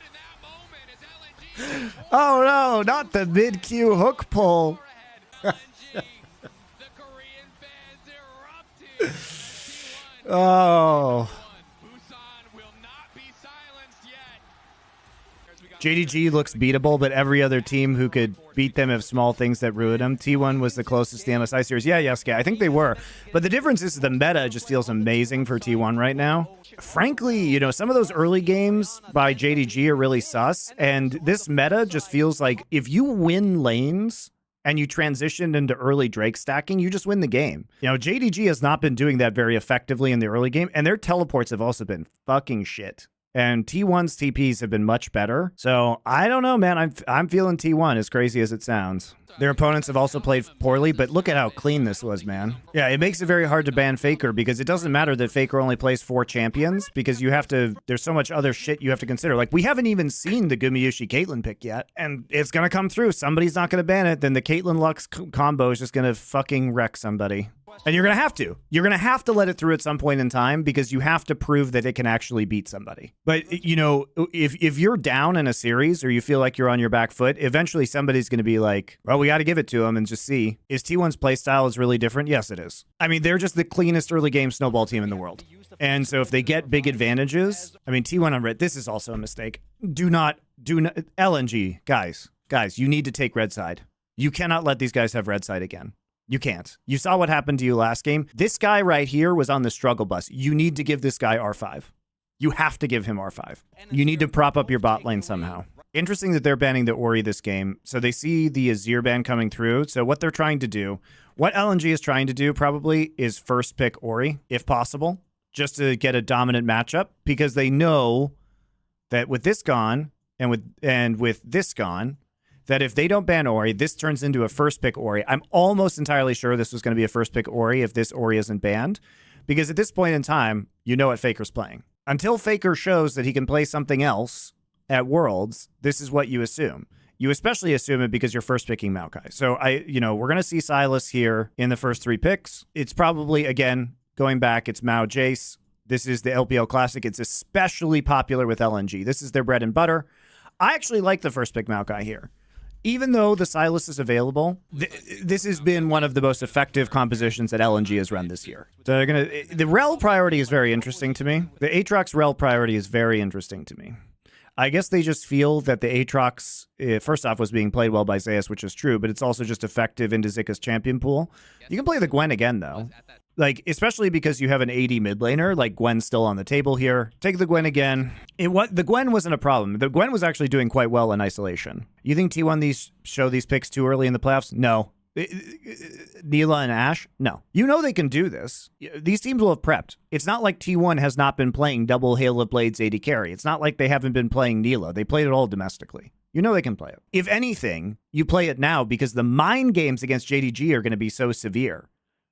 Oh no, not the mid-Q hook pull. Oh. JDG looks beatable, but every other team who could beat them have small things that ruin them. T1 was the closest to the MSI series. Yeah, Yesuke, I think they were. But the difference is the meta just feels amazing for T1 right now. Frankly, you know, some of those early games by JDG are really sus, and this meta just feels like if you win lanes and you transitioned into early Drake stacking, you just win the game. You know, JDG has not been doing that very effectively in the early game, and their teleports have also been fucking shit. And T1's TPs have been much better. So I don't know, man. I'm feeling T1, as crazy as it sounds. Their opponents have also played poorly, but look at how clean this was, man. Yeah, it makes it very hard to ban Faker because it doesn't matter that Faker only plays 4 champions because you have to, there's so much other shit you have to consider. Like, we haven't even seen the Gumayushi Caitlyn pick yet, and it's going to come through. Somebody's not going to ban it, then the Caitlyn Lux combo is just going to fucking wreck somebody. And you're going to have to. You're going to have to let it through at some point in time because you have to prove that it can actually beat somebody. But, you know, if you're down in a series or you feel like you're on your back foot, eventually somebody's going to be like, well, we got to give it to him and just see. Is T1's playstyle is really different? Yes, it is. I mean, they're just the cleanest early game snowball team in the world. And so if they get big advantages, I mean, T1 on red, this is also a mistake. Do not, LNG, guys, you need to take red side. You cannot let these guys have red side again. You can't. You saw what happened to you last game. This guy right here was on the struggle bus. You need to give this guy R5. You have to give him R5. You need to prop up your bot lane somehow. Interesting that they're banning the Ori this game. So they see the Azir ban coming through. So what they're trying to do, what LNG is trying to do probably is first pick Ori, if possible, just to get a dominant matchup, because they know that with this gone and with this gone, that if they don't ban Ori, this turns into a first pick Ori. I'm almost entirely sure this was going to be a first pick Ori if this Ori isn't banned, because at this point in time, you know what Faker's playing. Until Faker shows that he can play something else at Worlds, this is what you assume. You especially assume it because you're first picking Maokai. So we're going to see Sylas here in the first 3 picks. It's probably, again, going back, it's Mao Jace. This is the LPL Classic. It's especially popular with LNG. This is their bread and butter. I actually like the first pick Maokai here. Even though the Sylas is available, this has been one of the most effective compositions that LNG has run this year. So the Rel priority is very interesting to me. The Aatrox Rel priority is very interesting to me. I guess they just feel that the Aatrox, first off, was being played well by Zeus, which is true, but it's also just effective into Zika's champion pool. You can play the Gwen again, though. Like, especially because you have an AD mid laner, like Gwen's still on the table here. Take the Gwen again. The Gwen wasn't a problem. The Gwen was actually doing quite well in isolation. You think T1 show these picks too early in the playoffs? No. Neela and Ashe? No. You know they can do this. These teams will have prepped. It's not like T1 has not been playing double Hail of Blades AD carry. It's not like they haven't been playing Neela. They played it all domestically. You know they can play it. If anything, you play it now because the mind games against JDG are going to be so severe.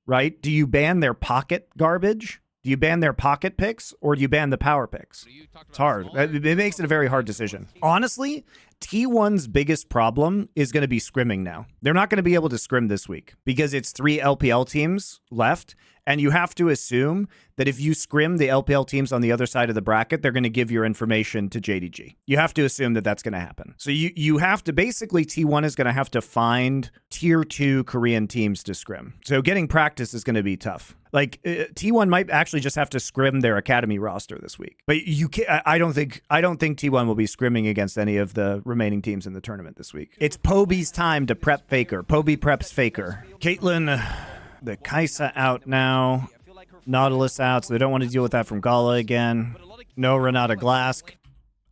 Right? Do you ban their pocket garbage? Do you ban their pocket picks or do you ban the power picks? It's hard. It makes it a very hard decision. Honestly, T1's biggest problem is going to be scrimming now. They're not going to be able to scrim this week because it's 3 LPL teams left. And you have to assume that if you scrim the LPL teams on the other side of the bracket, they're going to give your information to JDG. You have to assume that that's going to happen. So you have to, basically, T1 is going to have to find tier 2 Korean teams to scrim. So getting practice is going to be tough. Like, T1 might actually just have to scrim their academy roster this week. But you can't, I don't think T1 will be scrimming against any of the remaining teams in the tournament this week. It's Poby's time to prep Faker. Poby preps Faker. Caitlyn... The Kai'Sa out now. Nautilus out, so they don't want to deal with that from Gala again. No Renata Glask.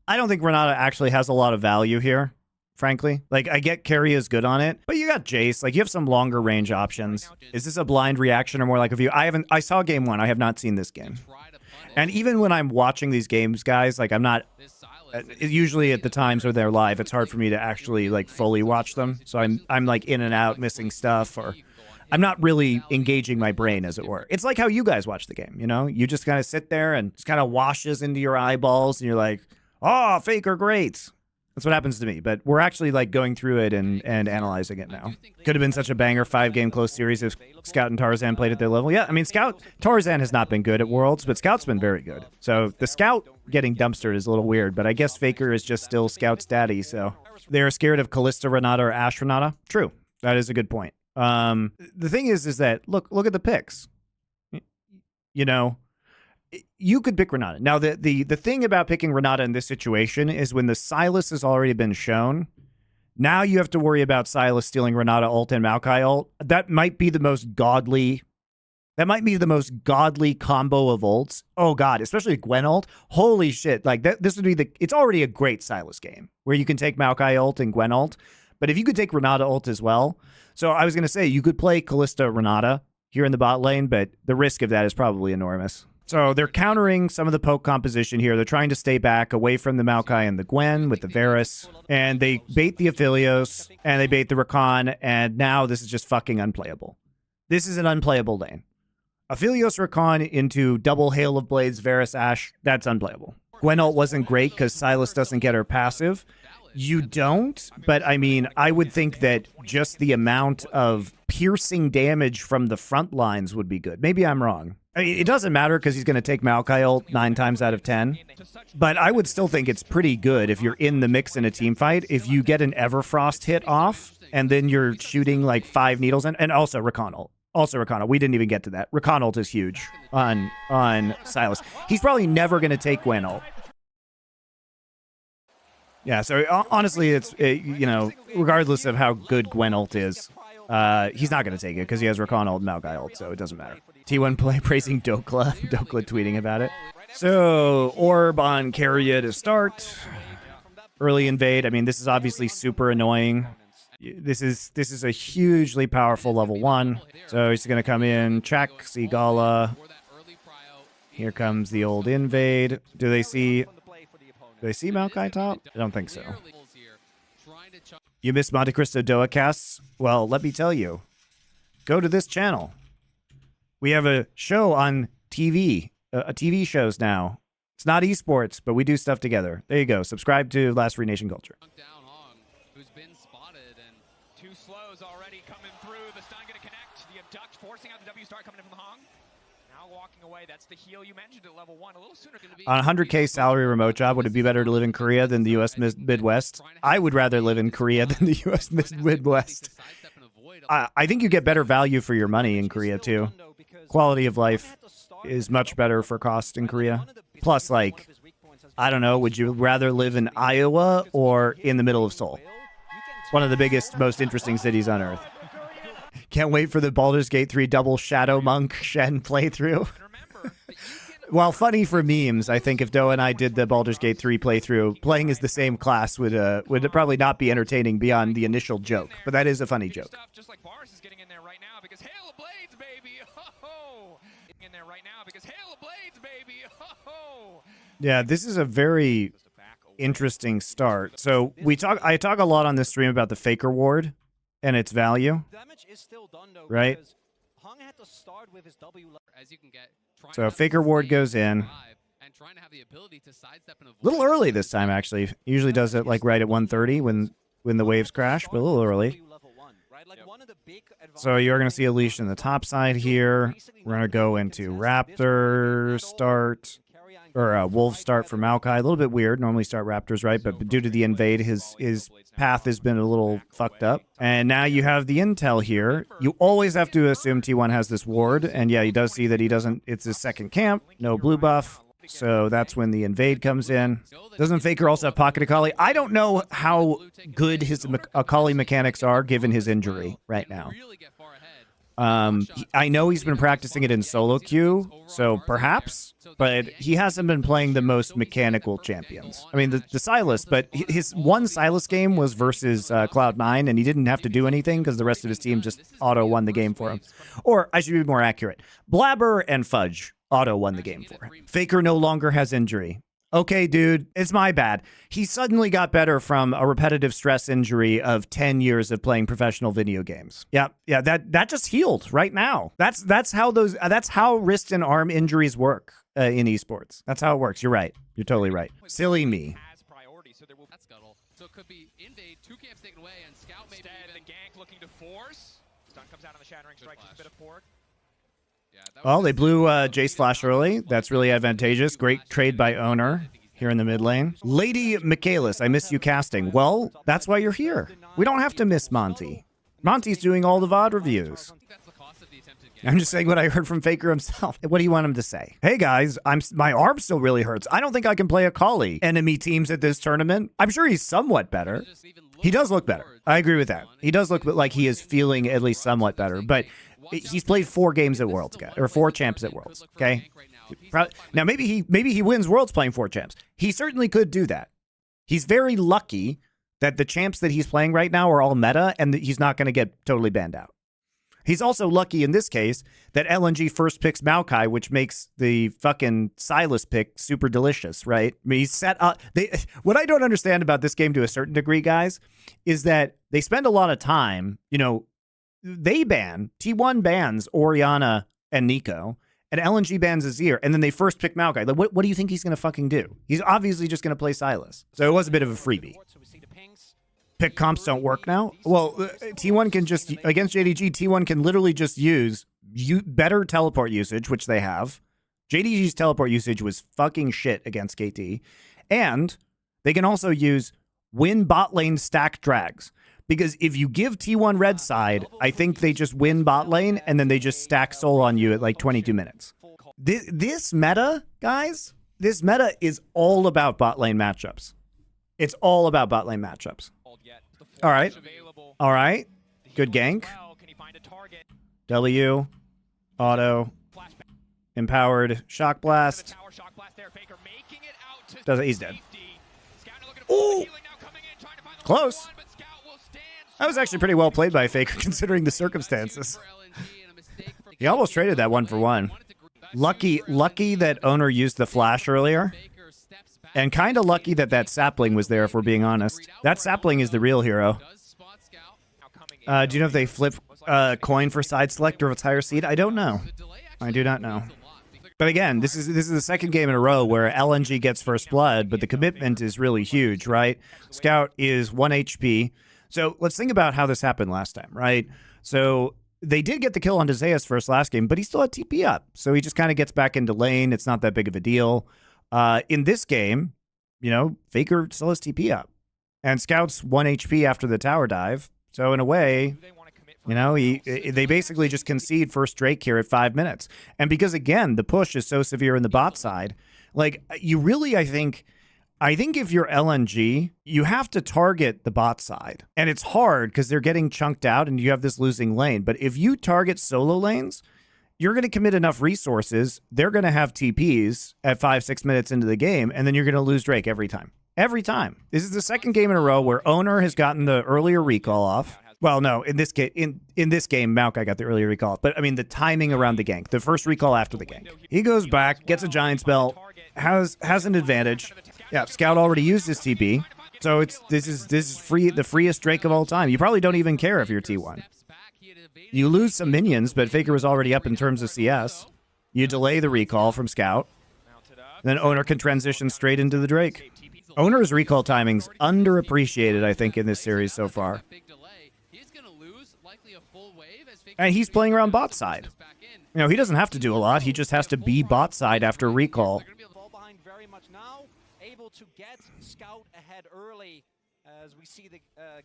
I don't think Renata actually has a lot of value here, frankly. Like, I get Carry is good on it, but you got Jace. Like, you have some longer range options. Is this a blind reaction or more like a view? I saw game 1. I have not seen this game. And even when I'm watching these games, guys, like, I'm not... usually at the times where they're live, it's hard for me to actually, like, fully watch them. So I'm like, in and out, missing stuff, or... I'm not really engaging my brain, as it were. It's like how you guys watch the game, you know? You just kind of sit there and it kind of washes into your eyeballs and you're like, oh, Faker, great. That's what happens to me. But we're actually like going through it and analyzing it now. Could have been such a banger 5-game close series if Scout and Tarzan played at their level. Yeah, I mean, Tarzan has not been good at Worlds, but Scout's been very good. So the Scout getting dumpstered is a little weird, but I guess Faker is just still Scout's daddy, so. They're scared of Kalista Renata or Ashe Renata? True. That is a good point. The thing is that, look at the picks. You know, you could pick Renata. Now, the thing about picking Renata in this situation is when the Sylas has already been shown, now you have to worry about Sylas stealing Renata ult and Maokai ult. That might be the most godly combo of ults. Oh god, especially Gwen ult. Holy shit. Like this would be it's already a great Sylas game where you can take Maokai ult and Gwen ult. But if you could take Renata ult as well. So I was going to say you could play Kalista Renata here in the bot lane, but the risk of that is probably enormous. So they're countering some of the poke composition here. They're trying to stay back away from the Maokai and the Gwen with the Varus. And they bait the Aphelios and they bait the Rakan. And now this is just fucking unplayable. This is an unplayable lane. Aphelios Rakan into double Hail of Blades, Varus Ashe, that's unplayable. Gwen ult wasn't great because Sylas doesn't get her passive. You don't, but I mean, I would think that just the amount of piercing damage from the front lines would be good. Maybe I'm wrong. I mean, it doesn't matter because he's going to take Maokai ult 9 times out of 10. But I would still think it's pretty good if you're in the mix in a team fight. If you get an Everfrost hit off and then you're shooting like 5 needles and also Rakan ult. Also Rakan, we didn't even get to that. Rakan ult is huge on Sylas. He's probably never going to take Gwen ult. Yeah, so honestly, it's, you know, regardless of how good Gwen ult is, he's not going to take it because he has Rakan ult and Maokai ult, so it doesn't matter. T1 play praising Dokla. Dokla tweeting about it. So, Orb on Keria to start. Early invade. I mean, this is obviously super annoying. This is a hugely powerful level 1. So he's going to come in, check, Sigala. Here comes the old invade. Do they see Maokai top? I don't think so. You missed MonteCristo Doa casts? Well, let me tell you. Go to this channel. We have a show on TV. TV shows now. It's not esports, but we do stuff together. There you go. Subscribe to Last Free Nation Culture. Two slows already coming through. The stun going to connect. The abduct forcing out the W star coming in from the Hong. Now walking away. That's the heal you mentioned at level 1. A little sooner. On a 100K salary remote job, would it be better to live in Korea than the U.S. Midwest? I would rather live in Korea than the U.S. Midwest. I think you get better value for your money in Korea, too. Quality of life is much better for cost in Korea. Plus, like, I don't know, would you rather live in Iowa or in the middle of Seoul? One of the biggest, most interesting cities on Earth. Can't wait for the Baldur's Gate 3 double Shadow Monk Shen playthrough. While funny for memes, I think if Doa and I did the Baldur's Gate 3 playthrough, playing as the same class would probably not be entertaining beyond the initial joke. But that is a funny joke. Just like Boris is getting in there right now because Hail of Blades, baby! Ho-ho! In there right now because Hail of Blades, baby! Ho-ho! Yeah, this is a very interesting start. So I talk a lot on this stream about the Faker ward and its value, right? So Faker ward goes in. A little early this time, actually. Usually does it like right at 1:30 when the waves crash, but a little early. So you're going to see a leash in the top side here. We're going to go into Raptor start. Or Wolf start for Maokai. A little bit weird. Normally start Raptors, right? But due to the invade, his path has been a little fucked up. And now you have the intel here. You always have to assume T1 has this ward. And yeah, he does see that he doesn't. It's his second camp. No blue buff. So that's when the invade comes in. Doesn't Faker also have Pocket Akali? I don't know how good his Akali mechanics are given his injury right now. I know he's been practicing it in solo queue, so perhaps, but he hasn't been playing the most mechanical champions. I mean, the Sylas, but his one Sylas game was versus Cloud9, and he didn't have to do anything because the rest of his team just auto-won the game for him. Or, I should be more accurate, Blabber and Fudge auto-won the game for him. Faker no longer has injury. Okay, dude, it's my bad. He suddenly got better from a repetitive stress injury of 10 years of playing professional video games. Yeah, that just healed right now. That's how wrist and arm injuries work in esports. That's how it works. You're right. You're totally right. Silly me. Has priority, so there will That's Scuttle. So it could be invade, 2 camps taken away, and Scout maybe instead even... the gank looking to force. Stun comes out on the shattering strike, just a bit of pork. Yeah, that Well, was they just- blew Jace Flash early. That's really advantageous. Great trade by Owner here in the mid lane. Lady Michaelis, I miss you casting. Well, that's why you're here. We don't have to miss Monty. Monty's doing all the VOD reviews. I think that's the cost of the attempted I'm just saying what I heard from Faker himself. What do you want him to say? Hey guys, my arm still really hurts. I don't think I can play Akali. Enemy teams at this tournament. I'm sure he's somewhat better. He does look better. I agree with that. He does look like he is feeling at least somewhat better, but he's played 4 games at Worlds, guys, or 4 champs at Worlds. Okay. Now maybe he wins Worlds playing 4 champs. He certainly could do that. He's very lucky that the champs that he's playing right now are all meta and that he's not going to get totally banned out. He's also lucky in this case that LNG first picks Maokai, which makes the fucking Silas pick super delicious, right? I mean, he's set up. What I don't understand about this game to a certain degree, guys, is that they spend a lot of time, they ban, T1 bans Orianna and Nico, and LNG bans Azir, and then they first pick Maokai. Like, what do you think he's going to fucking do? He's obviously just going to play Silas. So it was a bit of a freebie. Pick comps don't work now? Well, T1 can just, against JDG, T1 can literally just use better teleport usage, which they have. JDG's teleport usage was fucking shit against KT. And they can also use win bot lane stack drags. Because if you give T1 red side, I think they just win bot lane and then they just stack soul on you at like 22 minutes. This meta, guys, this meta is all about bot lane matchups. It's all about bot lane matchups. All right. All right. Good gank. W. Auto. Empowered. Shock Blast. Does it? He's dead. Ooh. Close. That was actually pretty well played by Faker considering the circumstances. He almost traded that 1-for-1. Lucky that Owner used the flash earlier. And kind of lucky that sapling was there, if we're being honest. That sapling is the real hero. Do you know if they flip coin for side select or if it's higher seed? I don't know. I do not know. But again, this is the second game in a row where LNG gets first blood, but the commitment is really huge, right? Scout is 1 HP. So let's think about how this happened last time, right? So they did get the kill on Zeus first last game, but he still had TP up. So he just kind of gets back into lane. It's not that big of a deal. In this game, Faker still has TP up. And Scout's 1 HP after the tower dive. So in a way, they basically just concede first Drake here at 5 minutes. And because, again, the push is so severe in the bot side, like, you really, I think if you're LNG, you have to target the bot side. And it's hard because they're getting chunked out and you have this losing lane. But if you target solo lanes, you're going to commit enough resources. They're going to have TPs at 5-6 minutes into the game, and then you're going to lose Drake every time. Every time. This is the second game in a row where Owner has gotten the earlier recall off. Well, no, in this game, Maokai got the earlier recall off. But I mean, the timing around the gank, the first recall after the gank. He goes back, gets a giant spell, has an advantage. Yeah, Scout already used his TP, so this is free, the freest Drake of all time. You probably don't even care if you're T1. You lose some minions, but Faker was already up in terms of CS. You delay the recall from Scout. Then Owner can transition straight into the Drake. Owner's recall timing's underappreciated, I think, in this series so far. And he's playing around bot side. He doesn't have to do a lot. He just has to be bot side after recall. To get Scout ahead early as we see the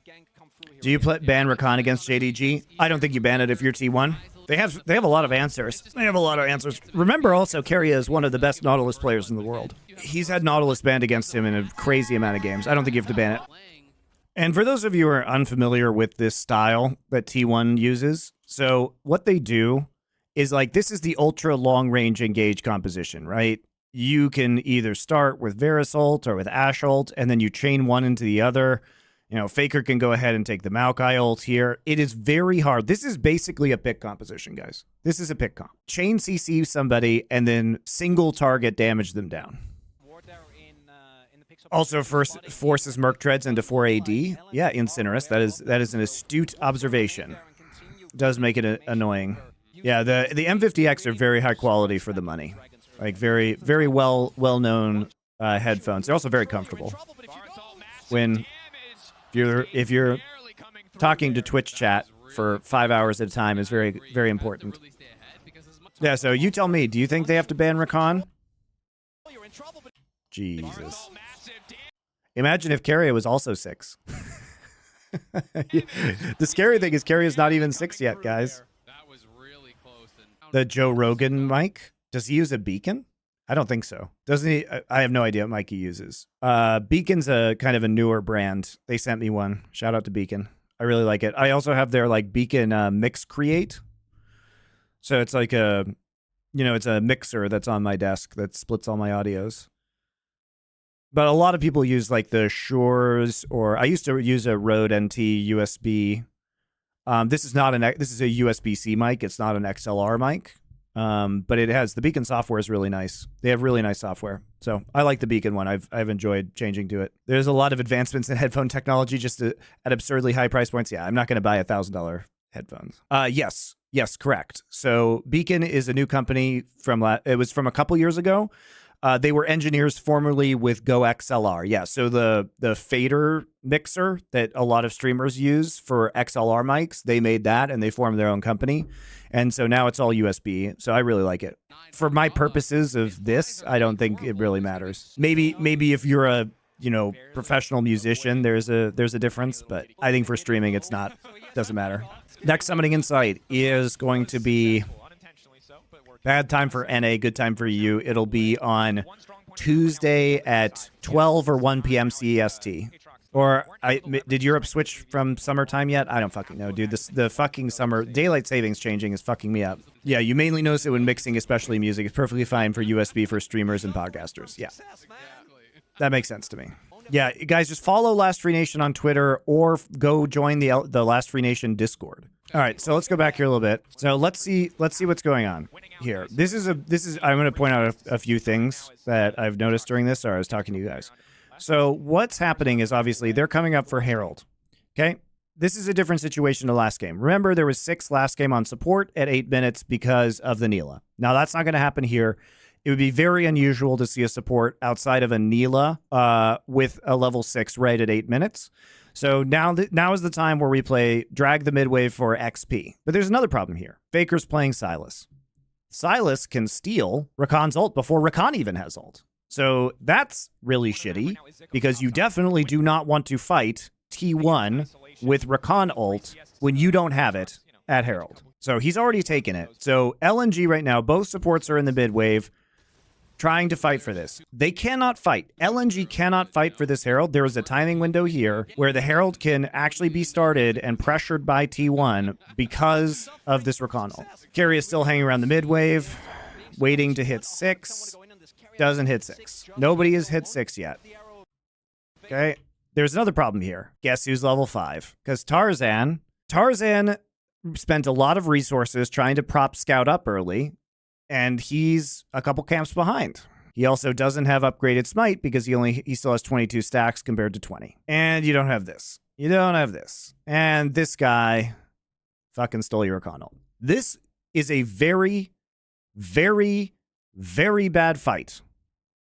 gank come through here. Do you ban Rakan against JDG? I don't think you ban it if you're T1. They have a lot of answers. Remember also, Keria is one of the best Nautilus players in the world. He's had Nautilus banned against him in a crazy amount of games. I don't think you have to ban it. And for those of you who are unfamiliar with this style that T1 uses, so what they do is, like, this is the ultra long range engage composition, right? You can either start with Varus ult or with Ashe ult, and then you chain one into the other. Faker can go ahead and take the Maokai ult here. It is very hard. This is basically a pick composition, guys. This is a pick comp. Chain CC somebody, and then single target damage them down. Also, forces Merc Treads into 4 AD. Yeah, Incinerus. That is an astute observation. Does make it annoying. Yeah, the M50X are very high quality for the money. Like very well known headphones. They're also very comfortable. When if you're talking to Twitch chat for 5 hours at a time is very important. Yeah, so you tell me, do you think they have to ban Rakan? Jesus. Imagine if Carrier was also 6. The scary thing is Carrier's not even 6 yet, guys. The Joe Rogan mic? Does he use a beacon? I don't think so. Doesn't he? I have no idea what mic he uses. Beacon's a kind of a newer brand. They sent me one. Shout out to Beacon. I really like it. I also have their like Beacon Mix Create. So it's like a, it's a mixer that's on my desk that splits all my audios. But a lot of people use like the Shures, or I used to use a Rode NT USB. This is a USB-C mic. It's not an XLR mic. But it has, the Beacon software is really nice. They have really nice software. So I like the Beacon one. I've enjoyed changing to it. There's a lot of advancements in headphone technology just at absurdly high price points. Yeah, I'm not going to buy $1,000 headphones. Yes, correct. So Beacon is a new company it was from a couple years ago. They were engineers formerly with Go XLR. Yeah, so the fader mixer that a lot of streamers use for XLR mics, they made that and they formed their own company. And so now it's all USB. So I really like it. For my purposes of this, I don't think it really matters. Maybe if you're a professional musician, there's a difference, but I think for streaming it's not. Doesn't matter. Next Summoning Insight is going to be bad time for NA, good time for you. It'll be on Tuesday at 12 or 1 p.m. CEST. Or did Europe switch from summertime yet? I don't fucking know, dude. The fucking summer daylight savings changing is fucking me up. Yeah, you mainly notice it when mixing, especially music. It's perfectly fine for USB for streamers and podcasters. Yeah, that makes sense to me. Yeah, guys, just follow Last Free Nation on Twitter or go join the Last Free Nation Discord. All right, so let's go back here a little bit. So let's see what's going on here. This is I'm going to point out a few things that I've noticed during this. Or I was talking to you guys. So what's happening is obviously they're coming up for Herald. Okay, this is a different situation to last game. Remember, there was 6 last game on support at 8 minutes because of the Neela. Now that's not going to happen here. It would be very unusual to see a support outside of a Neela with a level 6 right at 8 minutes. So now is the time where we drag the midwave for XP. But there's another problem here. Faker's playing Sylas. Sylas can steal Rakan's ult before Rakan even has ult. So that's really shitty because you definitely do not want to fight T1 with Rakan ult when you don't have it at Herald. So he's already taken it. So LNG right now, both supports are in the midwave trying to fight for this. They cannot fight. LNG cannot fight for this Herald. There is a timing window here where the Herald can actually be started and pressured by T1 because of this Rakan ult. Carry is still hanging around the midwave, waiting to hit 6. Doesn't hit 6. Nobody has hit 6 yet. Okay. There's another problem here. Guess who's level 5? Because Tarzan spent a lot of resources trying to prop Scout up early, and he's a couple camps behind. He also doesn't have upgraded Smite because he still has 22 stacks compared to 20. And you don't have this. You don't have this. And this guy fucking stole your Rakan ult. This is a very, very, very bad fight.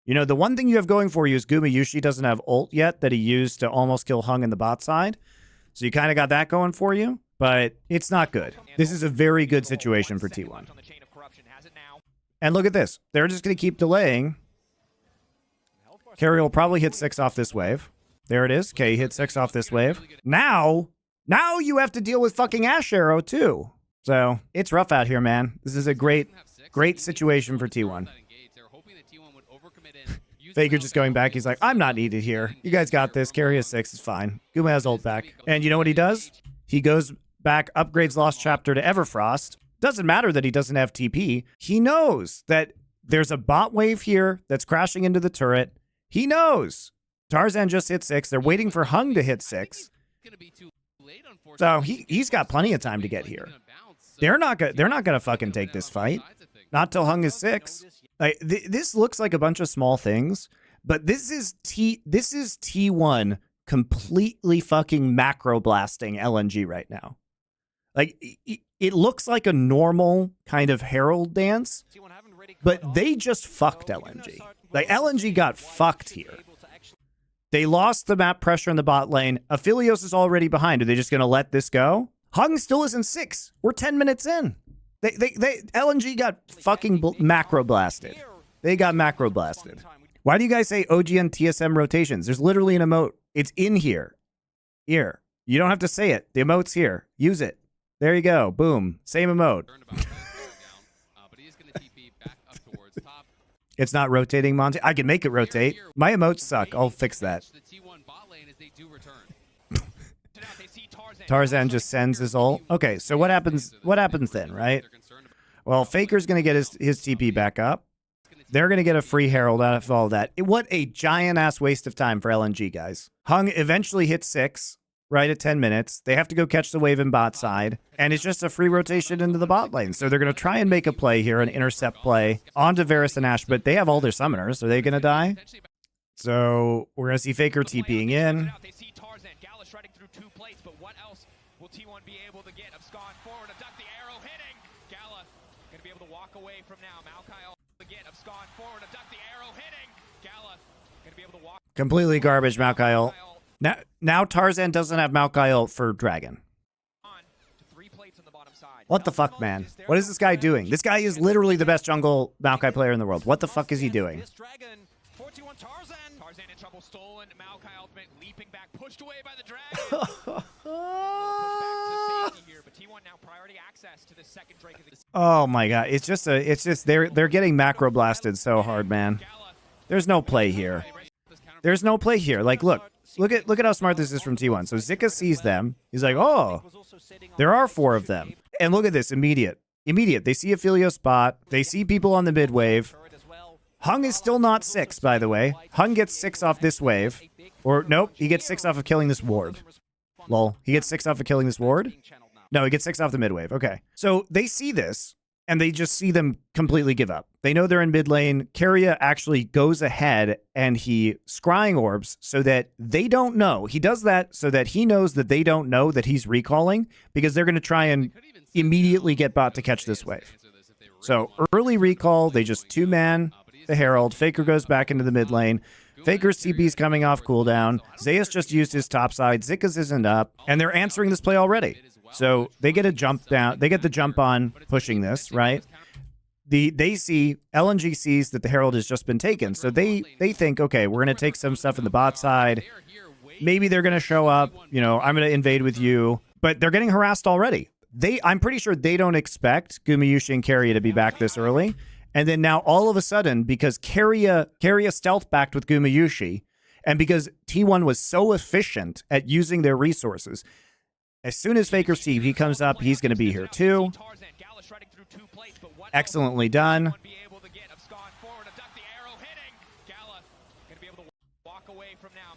The one thing you have going for you is Gumayushi doesn't have ult yet that he used to almost kill Hung in the bot side. So you kind of got that going for you, but it's not good. This is a very good situation for T1. And look at this. They're just going to keep delaying. Carry will probably hit 6 off this wave. There it is. Okay, he hit 6 off this wave. Now you have to deal with fucking Ash Arrow too. So it's rough out here, man. This is a great situation for T1. Faker just going back. He's like, I'm not needed here. You guys got this. Carry a 6 is fine. Guma has ult back. And you know what he does? He goes back, upgrades Lost Chapter to Everfrost. Doesn't matter that he doesn't have TP. He knows that there's a bot wave here that's crashing into the turret. He knows. Tarzan just hit 6. They're waiting for Hung to hit 6. So he's got plenty of time to get here. They're not gonna fucking take this fight. Not till Hung is 6. This looks like a bunch of small things, But this is T1 completely fucking macro blasting LNG right now. Like, it looks like a normal kind of Herald dance, but they just fucked LNG. Like, LNG got fucked here. They lost the map pressure in the bot lane. Aphelios is already behind. Are they just going to let this go? Hung still isn't 6. We're 10 minutes in. LNG got fucking macro blasted. They got macro blasted. Why do you guys say OG and TSM rotations? There's literally an emote. It's in here. Here. You don't have to say it. The emote's here. Use it. There you go. Boom. Same emote. It's not rotating, Monte. I can make it rotate. My emotes suck. I'll fix that. Tarzan just sends his ult. Okay, so what happens? What happens then, right? Well, Faker's going to get his TP back up. They're going to get a free Herald out of all of that. What a giant-ass waste of time for LNG, guys. Hung eventually hits 6, right at 10 minutes. They have to go catch the wave in bot side, and it's just a free rotation into the bot lane. So they're going to try and make a play here, an intercept play onto Varus and Ashe, but they have all their summoners. Are they going to die? So we're going to see Faker TPing in. Completely garbage Maokai ult. Now Tarzan doesn't have Maokai ult for Dragon. What the fuck, man? What is this guy doing? This guy is literally the best jungle Maokai player in the world. What the fuck is he doing? Tarzan in trouble, stolen. Maokai ultimate leaping back, pushed away by the Dragon. Oh my god, it's just they're getting macro blasted so hard, man. There's no play here. There's no play here. Like, look at how smart this is from T1. So Zika sees them. He's like, oh, there are 4 of them. And look at this, immediate. They see Aphelios bot. They see people on the mid wave. Hung is still not 6, by the way. Hung gets 6 off this wave. Or, nope, he gets 6 off of killing this ward. Lol. He gets 6 off of killing this ward? No, he gets 6 off the mid wave. Okay. So they see this, and they just see them completely give up. They know they're in mid lane. Keria actually goes ahead, and he scrying orbs so that they don't know. He does that so that he knows that they don't know that he's recalling, because they're going to try and immediately get bot to catch this wave. So early recall, they just 2-man the Herald. Faker goes back into the mid lane. Faker's TP's coming off cooldown. Zeus just used his top side. Zika's isn't up, and they're answering this play already. So they get a jump down. They get the jump on pushing this, right? They see, LNG sees that the Herald has just been taken. So they think, okay, we're going to take some stuff in the bot side. Maybe they're going to show up. You know, I'm going to invade with you. But they're getting harassed already. I'm pretty sure they don't expect Gumayusi and Keria to be back this early. And then now all of a sudden, because Keria stealth backed with Gumayusi, and because T1 was so efficient at using their resources, as soon as Faker's TP comes up, he's going to be here too. Excellently done.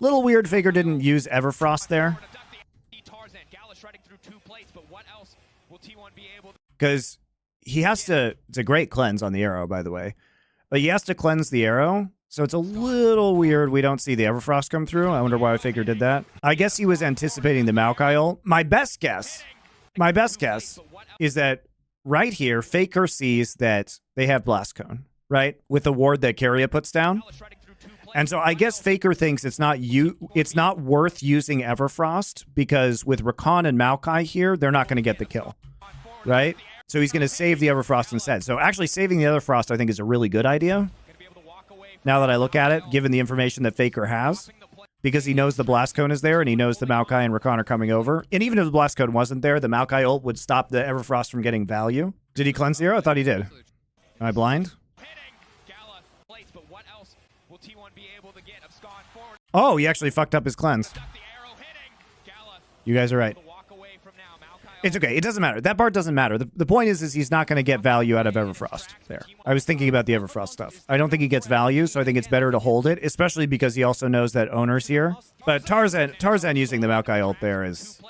Little weird Faker didn't use Everfrost there. Because he has to, it's a great cleanse on the arrow, by the way. But he has to cleanse the arrow. So it's a little weird we don't see the Everfrost come through. I wonder why Faker did that. I guess he was anticipating the Maokai ult. My best guess is that right here, Faker sees that they have Blast Cone, right? With the ward that Keria puts down. And so I guess Faker thinks it's not worth using Everfrost, because with Rakan and Maokai here, they're not going to get the kill, right? So he's going to save the Everfrost instead. So actually saving the Everfrost, I think, is a really good idea. Now that I look at it, given the information that Faker has, because he knows the Blast Cone is there, and he knows the Maokai and Rakan are coming over. And even if the Blast Cone wasn't there, the Maokai ult would stop the Everfrost from getting value. Did he cleanse the arrow? I thought he did. Am I blind? Oh, he actually fucked up his cleanse. You guys are right. It's okay. It doesn't matter. That part doesn't matter. The point is he's not going to get value out of Everfrost there. I was thinking about the Everfrost stuff. I don't think he gets value, so I think it's better to hold it, especially because he also knows that Owner's here. But Tarzan using the Maokai ult there is...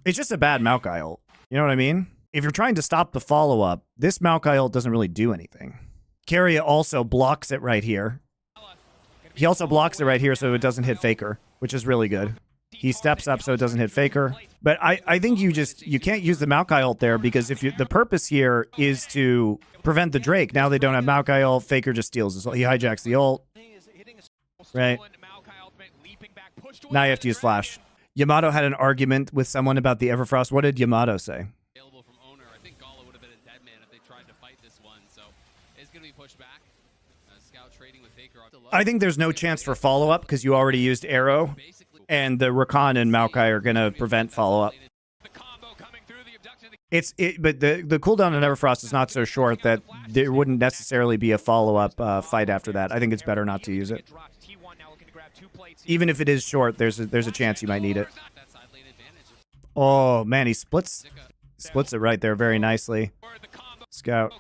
It's just a bad Maokai ult. You know what I mean? If you're trying to stop the follow-up, this Maokai ult doesn't really do anything. Carrier also blocks it right here. He also blocks it right here so it doesn't hit Faker, which is really good. He steps up so it doesn't hit Faker. But I think you can't use the Maokai ult there because if the purpose here is to prevent the Drake. Now they don't have Maokai ult. Faker just steals his ult. He hijacks the ult. Right. Now you have to use Flash. Yamato had an argument with someone about the Everfrost. What did Yamato say? Available from owner. I think Gala would have been a dead man if they tried to fight this one. So it's going to be pushed back. Scout trading with Faker. I think there's no chance for follow-up because you already used Arrow. And the Rakan and Maokai are going to prevent follow-up. But the cooldown on Everfrost is not so short that there wouldn't necessarily be a follow-up fight after that. I think it's better not to use it. Even if it is short, there's a chance you might need it. Oh man, he splits it right there very nicely. Scout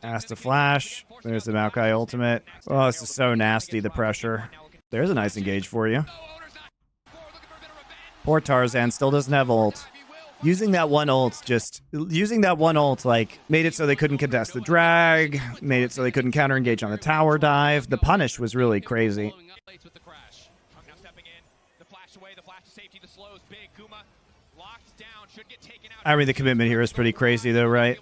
has to flash. There's the Maokai ultimate. Oh, this is so nasty, the pressure. There's a nice engage for you. Poor Tarzan still doesn't have ult. Using that one ult like made it so they couldn't contest the drag, made it so they couldn't counter engage on the tower dive. The punish was really crazy. I mean, the commitment here is pretty crazy though, right?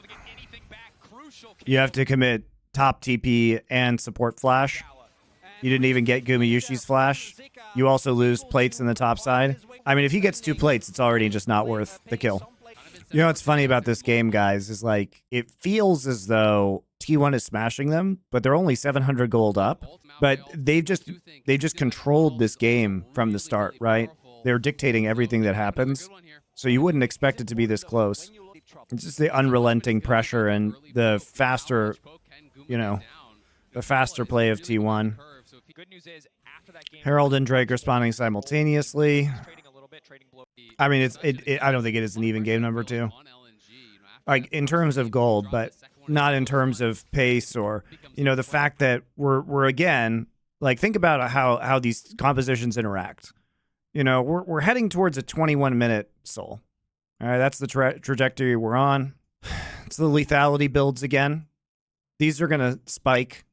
You have to commit top TP and support flash. You didn't even get Gumayushi's flash. You also lose plates in the top side. I mean, if he gets 2 plates, it's already just not worth the kill. You know what's funny about this game, guys, is like it feels as though T1 is smashing them, but they're only 700 gold up. But they've just controlled this game from the start, right? They're dictating everything that happens. So you wouldn't expect it to be this close. It's just the unrelenting pressure and the faster, the faster play of T1. Herald and Drake are spawning simultaneously. I mean, I don't think it is an even game, number 2. Like in terms of gold, but not in terms of pace or the fact that we're again like think about how these compositions interact. We're heading towards a 21-minute soul. All right, that's the trajectory we're on. It's the lethality builds again. These are gonna spike.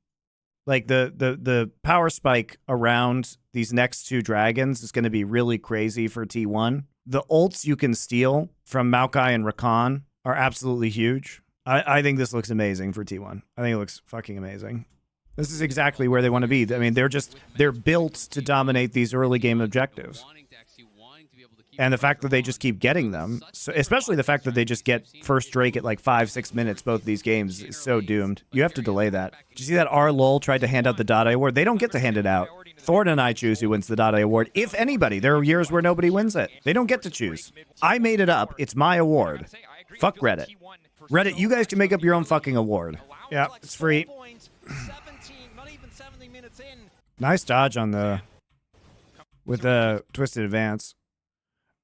Like the power spike around these next 2 dragons is going to be really crazy for T1. The ults you can steal from Maokai and Rakan are absolutely huge. I think this looks amazing for T1. I think it looks fucking amazing. This is exactly where they want to be. I mean, they're built to dominate these early game objectives. And the fact that they just keep getting them, especially the fact that they just get first Drake at like 5-6 minutes, both these games, is so doomed. You have to delay that. Did you see that R-Lol tried to hand out the Dade Award? They don't get to hand it out. Thorn and I choose who wins the Dade Award. If anybody, there are years where nobody wins it. They don't get to choose. I made it up. It's my award. Fuck Reddit. Reddit, you guys can make up your own fucking award. Yeah, it's free. Nice dodge on with the twisted advance.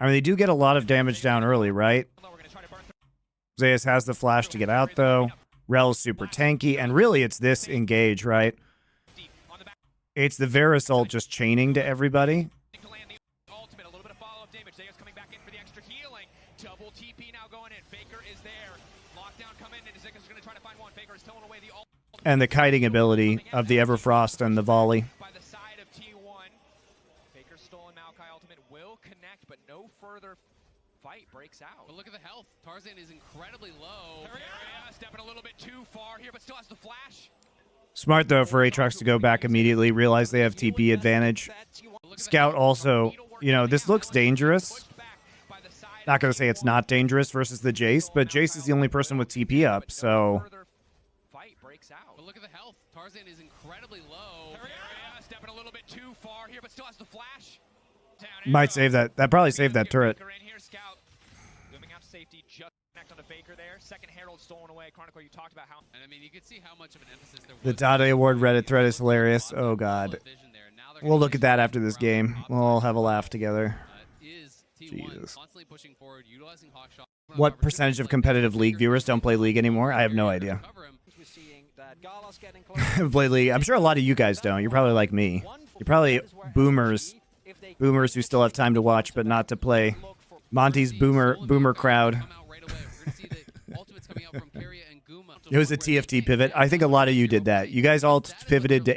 I mean, they do get a lot of damage down early, right? Zeus has the flash to get out, though. Rel's super tanky, and really it's this engage, right? It's the Varus ult just chaining to everybody. And the kiting ability of the Everfrost and the volley. Fight breaks out. But look at the health. Tarzan is incredibly low. Stepping a little bit too far here, but still has the flash. Smart though for Aatrox to go back immediately, realize they have TP advantage. Scout also, this looks dangerous. Not going to say it's not dangerous versus the Jace, but Jace is the only person with TP up, so... Fight breaks out. But look at the health. Tarzan is incredibly low. Stepping a little bit too far here, but still has the flash. Might save that. That probably saved that turret. Safety just connect on the Faker there. Second Herald stolen away. Chronicle, you talked about how. And I mean, you can see how much of an emphasis there was. The Dade Award Reddit thread is hilarious. Oh god. We'll look at that after this game. We'll all have a laugh together. Jesus. What percentage of competitive League viewers don't play League anymore? I have no idea. Play League. I'm sure a lot of you guys don't. You're probably like me. You're probably boomers who still have time to watch but not to play. Monty's boomer crowd. It was a TFT pivot. I think a lot of you did that. You guys all pivoted to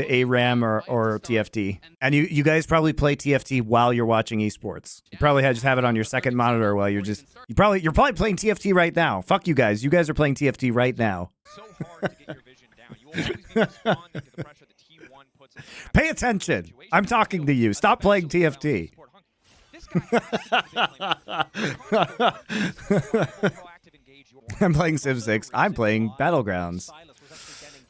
ARAM or TFT. And you guys probably play TFT while you're watching esports. You probably just have it on your second monitor while you're probably playing TFT right now. Fuck you guys. You guys are playing TFT right now. So hard to get your vision down. You will always be responding to the pressure that T1 puts in the map. Pay attention. I'm talking to you. Stop playing TFT. This guy has to be I'm playing Civ 6. I'm playing Battlegrounds.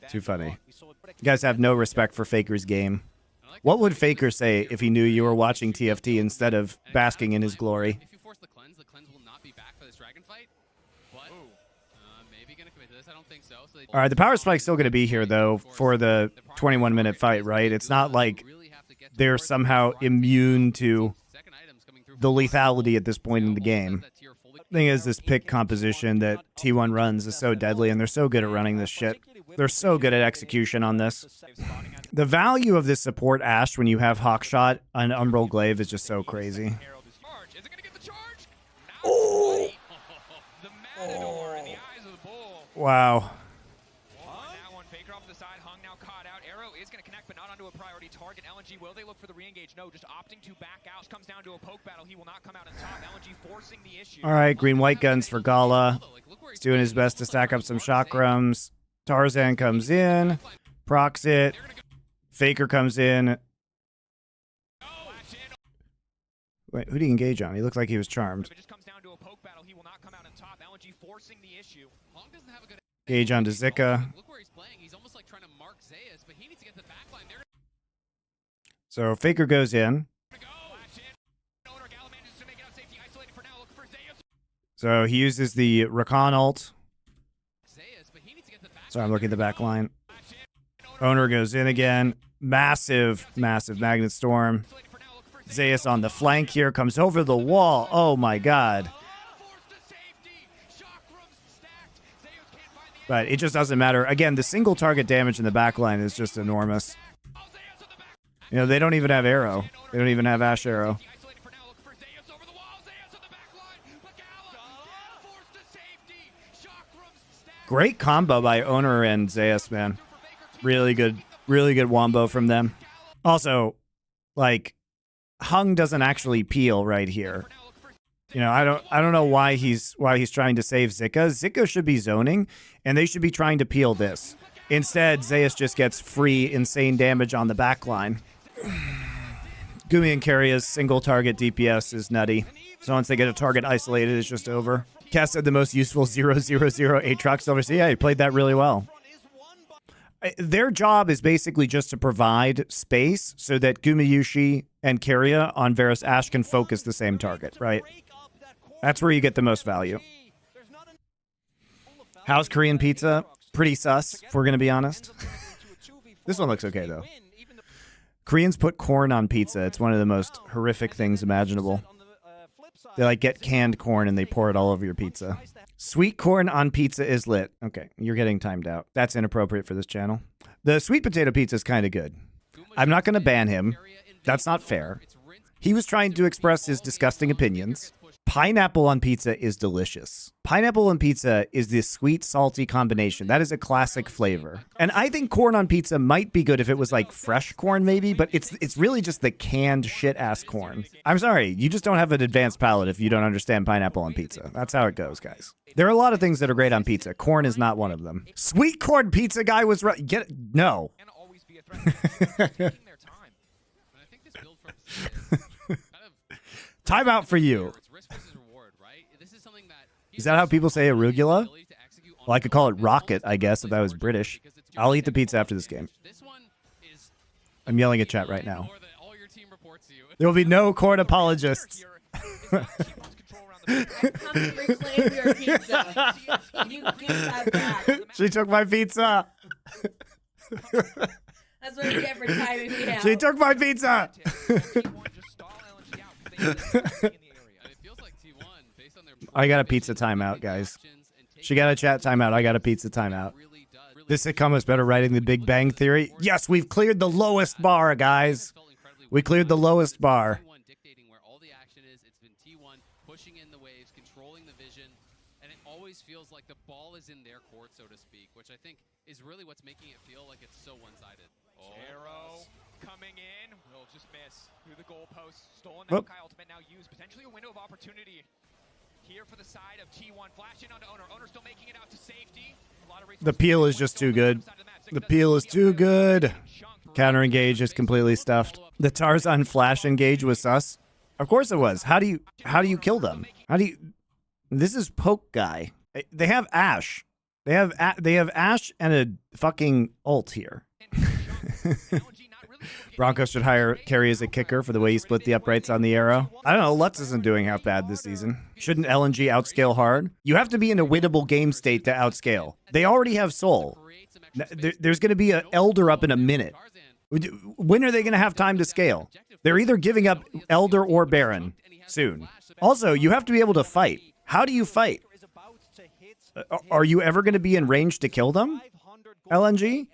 Too funny. You guys have no respect for Faker's game. What would Faker say if he knew you were watching TFT instead of basking in his glory? If you force the cleanse will not be back for this dragon fight. But maybe gonna commit to this. I don't think so. All right, the power spike's still going to be here though for the 21-minute fight, right? It's not like they're somehow immune to the lethality at this point in the game. The thing is, this pick composition that T1 runs is so deadly, and they're so good at running this shit. They're so good at execution on this. The value of this support Ashe when you have Hawkshot and Umbral Glaive is just so crazy. Oh! Wow. But not onto a priority target. LNG, will they look for the re-engage? No, just opting to back out. Comes down to a poke battle. He will not come out on top. LNG forcing the issue. All right, green-white guns for Gala. He's doing his best to stack up some chakrams. Tarzan comes in. Procs it. Faker comes in. Wait, who did he engage on? He looked like he was charmed. It just comes down to a poke battle. He will not come out on top. LNG forcing the issue. Engage onto Zika. So Faker goes in. So he uses the Rakan ult. Sorry, I'm looking at the back line. Owner goes in again. Massive Magnet Storm. Zeus on the flank here. Comes over the wall. Oh my god. But it just doesn't matter. Again, the single target damage in the back line is just enormous. You know, they don't even have arrow. They don't even have Ashe arrow. Great combo by Owner and Zeus, man. Really good wombo from them. Also, like, Hung doesn't actually peel right here. You know, I don't know why he's trying to save Zika. Zika should be zoning, and they should be trying to peel this. Instead, Zeus just gets free insane damage on the back line. Gumi and Carria's single target DPS is nutty. So once they get a target isolated, it's just over. Cass said the most useful 000 Aatrox over. So yeah, he played that really well. Their job is basically just to provide space so that Gumayushi and Carria on Varus Ashe can focus the same target, right? That's where you get the most value. How's Korean pizza? Pretty sus, if we're going to be honest. This one looks okay, though. Koreans put corn on pizza. It's one of the most horrific things imaginable. They like get canned corn and they pour it all over your pizza. Sweet corn on pizza is lit. Okay, you're getting timed out. That's inappropriate for this channel. The sweet potato pizza is kind of good. I'm not going to ban him. That's not fair. He was trying to express his disgusting opinions. Pineapple on pizza is delicious. Pineapple on pizza is this sweet, salty combination. That is a classic flavor. And I think corn on pizza might be good if it was like fresh corn maybe, but it's really just the canned shit-ass corn. I'm sorry, you just don't have an advanced palate if you don't understand pineapple on pizza. That's how it goes, guys. There are a lot of things that are great on pizza. Corn is not one of them. Sweet corn pizza guy was right. Get it? No. Time out for you. Is that how people say arugula? Well, I could call it rocket, I guess, if I was British. I'll eat the pizza after this game. I'm yelling at chat right now. There will be no corn apologists. I come to reclaim your pizza. You give that back. She took my pizza. That's what you get for timing me out. She took my pizza. I got a pizza timeout, guys. She got a chat timeout. I got a pizza timeout. This sitcom is better writing the Big Bang Theory. Yes, we've cleared the lowest bar, guys. We cleared the lowest bar. and it always feels like the ball is in their court, so to speak, which I think is really what's making it feel like it's so one-sided. Arrow coming in, will just miss through the goalpost. Stolen Whoop. Maokai ultimate now used. Potentially a window of opportunity here for the side of T1. Flash in onto Owner. Owner still making it out to safety. A lot of The peel is just too good. The peel is too good. Counter engage is completely stuffed. The Tarzan flash engage was sus. Of course it was. How do you kill them? This is poke guy. They have Ashe. They have Ashe and a fucking ult here. Broncos should hire Carry as a kicker for the way he split the uprights on the arrow. I don't know. Lutz isn't doing half bad this season. Shouldn't LNG outscale hard? You have to be in a winnable game state to outscale. They already have Soul. There's going to be an Elder up in a minute. When are they going to have time to scale? They're either giving up Elder or Baron soon. Also, you have to be able to fight. How do you fight? Are you ever going to be in range to kill them? LNG?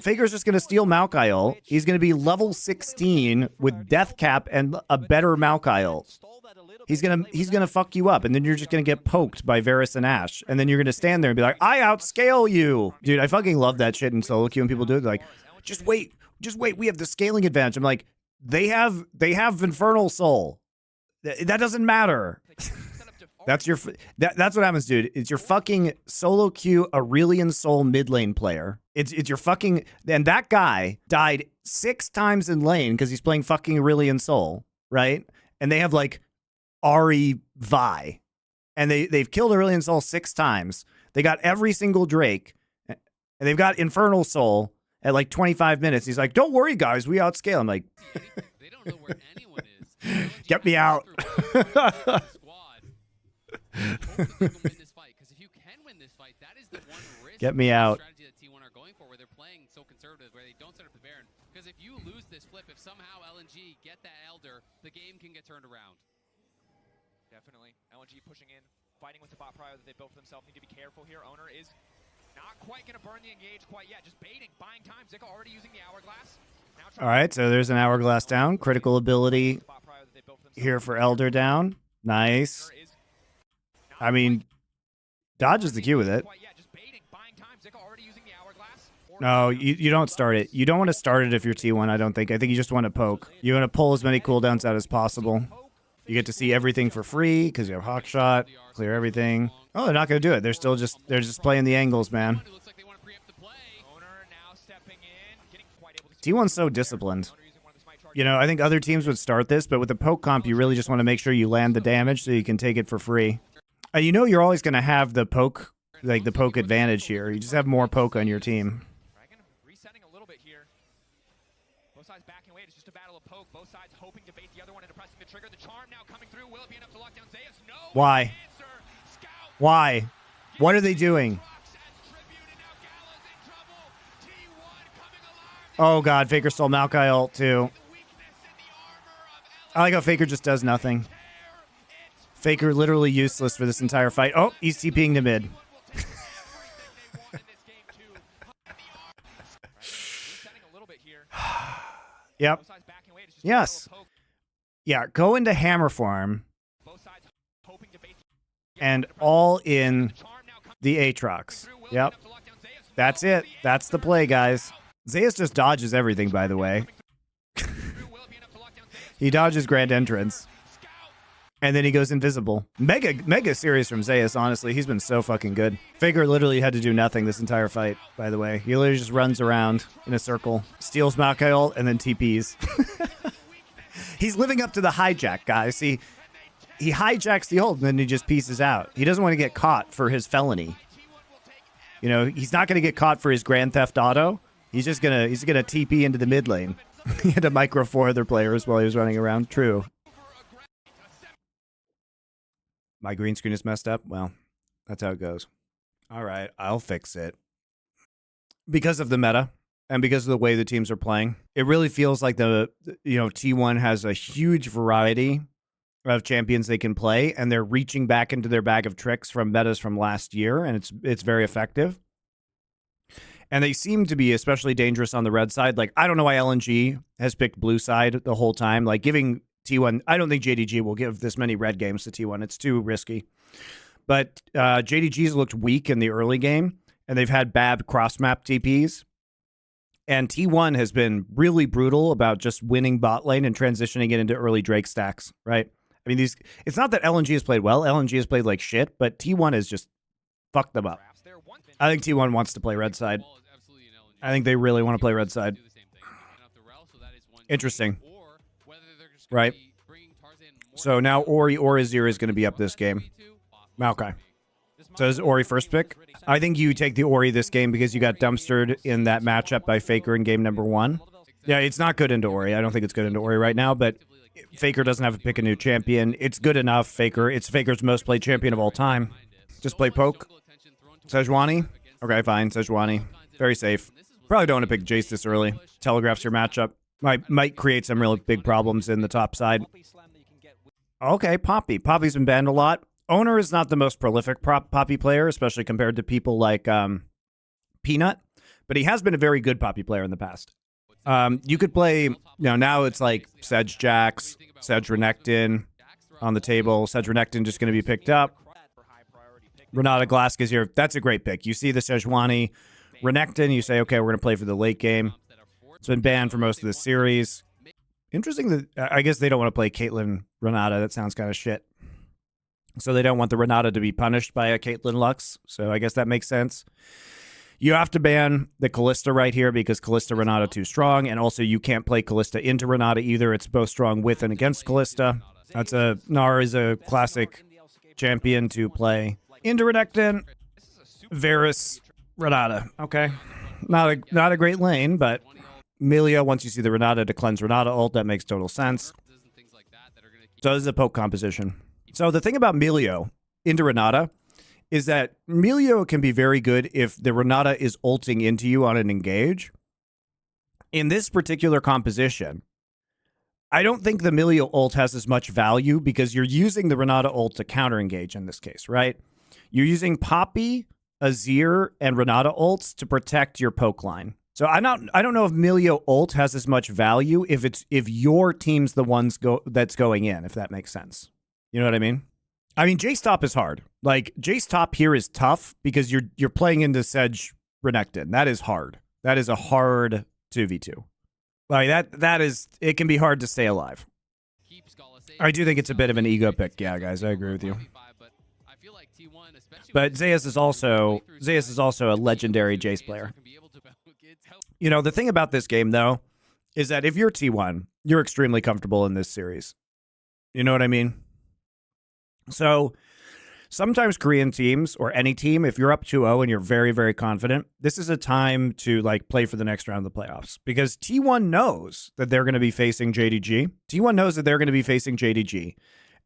Faker's just going to steal Maokai ult. He's going to be level 16 with death cap and a better Maokai ult. He's gonna fuck you up, and then you're just gonna get poked by Varus and Ashe, and then you're gonna stand there and be like, I outscale you. Dude, I fucking love that shit in solo queue when people do it. They're like, just wait, we have the scaling advantage. I'm like, they have Infernal Soul. That doesn't matter. That's what happens, dude. It's your fucking solo queue Aurelian Soul mid lane player. It's your fucking, and that guy died 6 times in lane because he's playing fucking Aurelian Soul, right? And they have like Ari Vi, and they've killed Aurelian Soul 6 times. They got every single Drake, and they've got Infernal Soul at like 25 minutes. He's like, don't worry, guys, we outscale. I'm like, They don't know where anyone is. get me out. Get me out. Strategy that T1 are going for, where they're playing so conservative, where they don't set up the Baron. Because if you lose this flip, if somehow LNG get that Elder, the game can get turned around. Definitely. LNG pushing in, fighting with the bot prio that they built for themselves. Need to be careful here. Owner is not quite going to burn the engage quite yet. Just baiting, buying time. Zika already using the hourglass. All right, so there's an hourglass down. Critical ability here for Elder down. Nice. I mean, dodges the Q with it. No, you don't start it. You don't want to start it if you're T1, I don't think. I think you just want to poke. You want to pull as many cooldowns out as possible. You get to see everything for free because you have Hawk Shot, clear everything. Oh, they're not going to do it. They're just playing the angles, man. T1's so disciplined. You know, I think other teams would start this, but with the poke comp, you really just want to make sure you land the damage so you can take it for free. You know you're always going to have the poke, like the poke advantage here. You just have more poke on your team. Resetting a little bit here. Both sides backing away. It's just a battle of poke. Both sides hoping to bait the other one into pressing the trigger. The charm now coming through. Will it be enough to lock down Zeus? No. Why? Why? What are they doing? Oh god, Faker stole Maokai ult too. I like how Faker just does nothing. Faker literally useless for this entire fight. Oh, he's TPing to mid. Yep. Yes. Yeah, go into Hammer Farm and all in the Aatrox. Yep. That's it. That's the play, guys. Zeus just dodges everything, by the way. He dodges Grand Entrance. And then he goes invisible. Mega serious from Zeus, honestly. He's been so fucking good. Faker literally had to do nothing this entire fight, by the way. He literally just runs around in a circle, steals Maokai ult, and then TPs. He's living up to the hijack, guys. See, he hijacks the ult, and then he just pieces out. He doesn't want to get caught for his felony. You know, he's not going to get caught for his Grand Theft Auto. He's gonna TP into the mid lane. He had to micro 4 other players while he was running around. True. My green screen is messed up. Well, that's how it goes. All right, I'll fix it. Because of the meta and because of the way the teams are playing, it really feels like T1 has a huge variety of champions they can play, and they're reaching back into their bag of tricks from metas from last year, and it's very effective. And they seem to be especially dangerous on the red side. Like, I don't know why LNG has picked blue side the whole time. Like, giving T1, I don't think JDG will give this many red games to T1. It's too risky. But JDG's looked weak in the early game, and they've had bad cross-map TPs. And T1 has been really brutal about just winning bot lane and transitioning it into early Drake stacks, right? I mean, it's not that LNG has played well. LNG has played like shit, but T1 has just fucked them up. I think T1 wants to play red side. I think they really want to play red side. Interesting. Right. So now Ori or Azir is going to be up this game. Maokai. So is Ori first pick? I think you take the Ori this game because you got dumpstered in that matchup by Faker in game number 1. Yeah, it's not good into Ori. I don't think it's good into Ori right now, but Faker doesn't have to pick a new champion. It's good enough, Faker. It's Faker's most played champion of all time. Just play poke. Sejuani? Okay, fine. Sejuani. Very safe. Probably don't want to pick Jace this early. Telegraphs your matchup. Might create some real big problems in the top side. Okay, Poppy. Poppy's been banned a lot. Owner is not the most prolific Poppy player, especially compared to people like Peanut, but he has been a very good Poppy player in the past. You could play, now it's like Sedge Jax, Sedge Renekton on the table. Sedge Renekton just going to be picked up. Renata Glask is here. That's a great pick. You see the Sejuani Renekton, you say, okay, we're going to play for the late game. It's been banned for most of the series. Interesting that I guess they don't want to play Caitlyn Renata. That sounds kind of shit. So they don't want the Renata to be punished by a Caitlyn Lux. So I guess that makes sense. You have to ban the Kalista right here because Kalista Renata too strong. And also you can't play Kalista into Renata either. It's both strong with and against Kalista. Gnar is a classic champion to play into Renekton. Varus Renata. Okay. Not a great lane, but Milia, once you see the Renata to cleanse Renata ult, that makes total sense. So this is a poke composition. So the thing about Milio into Renata is that Milio can be very good if the Renata is ulting into you on an engage. In this particular composition, I don't think the Milio ult has as much value because you're using the Renata ult to counter engage in this case, right? You're using Poppy, Azir, and Renata ults to protect your poke line. So I don't know if Milio ult has as much value if your team's the ones that's going in, if that makes sense. You know what I mean? I mean, Jace top is hard. Like, Jace top here is tough because you're playing into Sedge Renekton. That is hard. That is a hard 2v2. Like, it can be hard to stay alive. I do think it's a bit of an ego pick. Yeah, guys, I agree with you. But Zeus is also a legendary Jace player. You know, the thing about this game, though, is that if you're T1, you're extremely comfortable in this series. You know what I mean? So sometimes Korean teams or any team, if you're up 2-0 and you're very, very confident, this is a time to like play for the next round of the playoffs because T1 knows that they're going to be facing JDG. T1 knows that they're going to be facing JDG.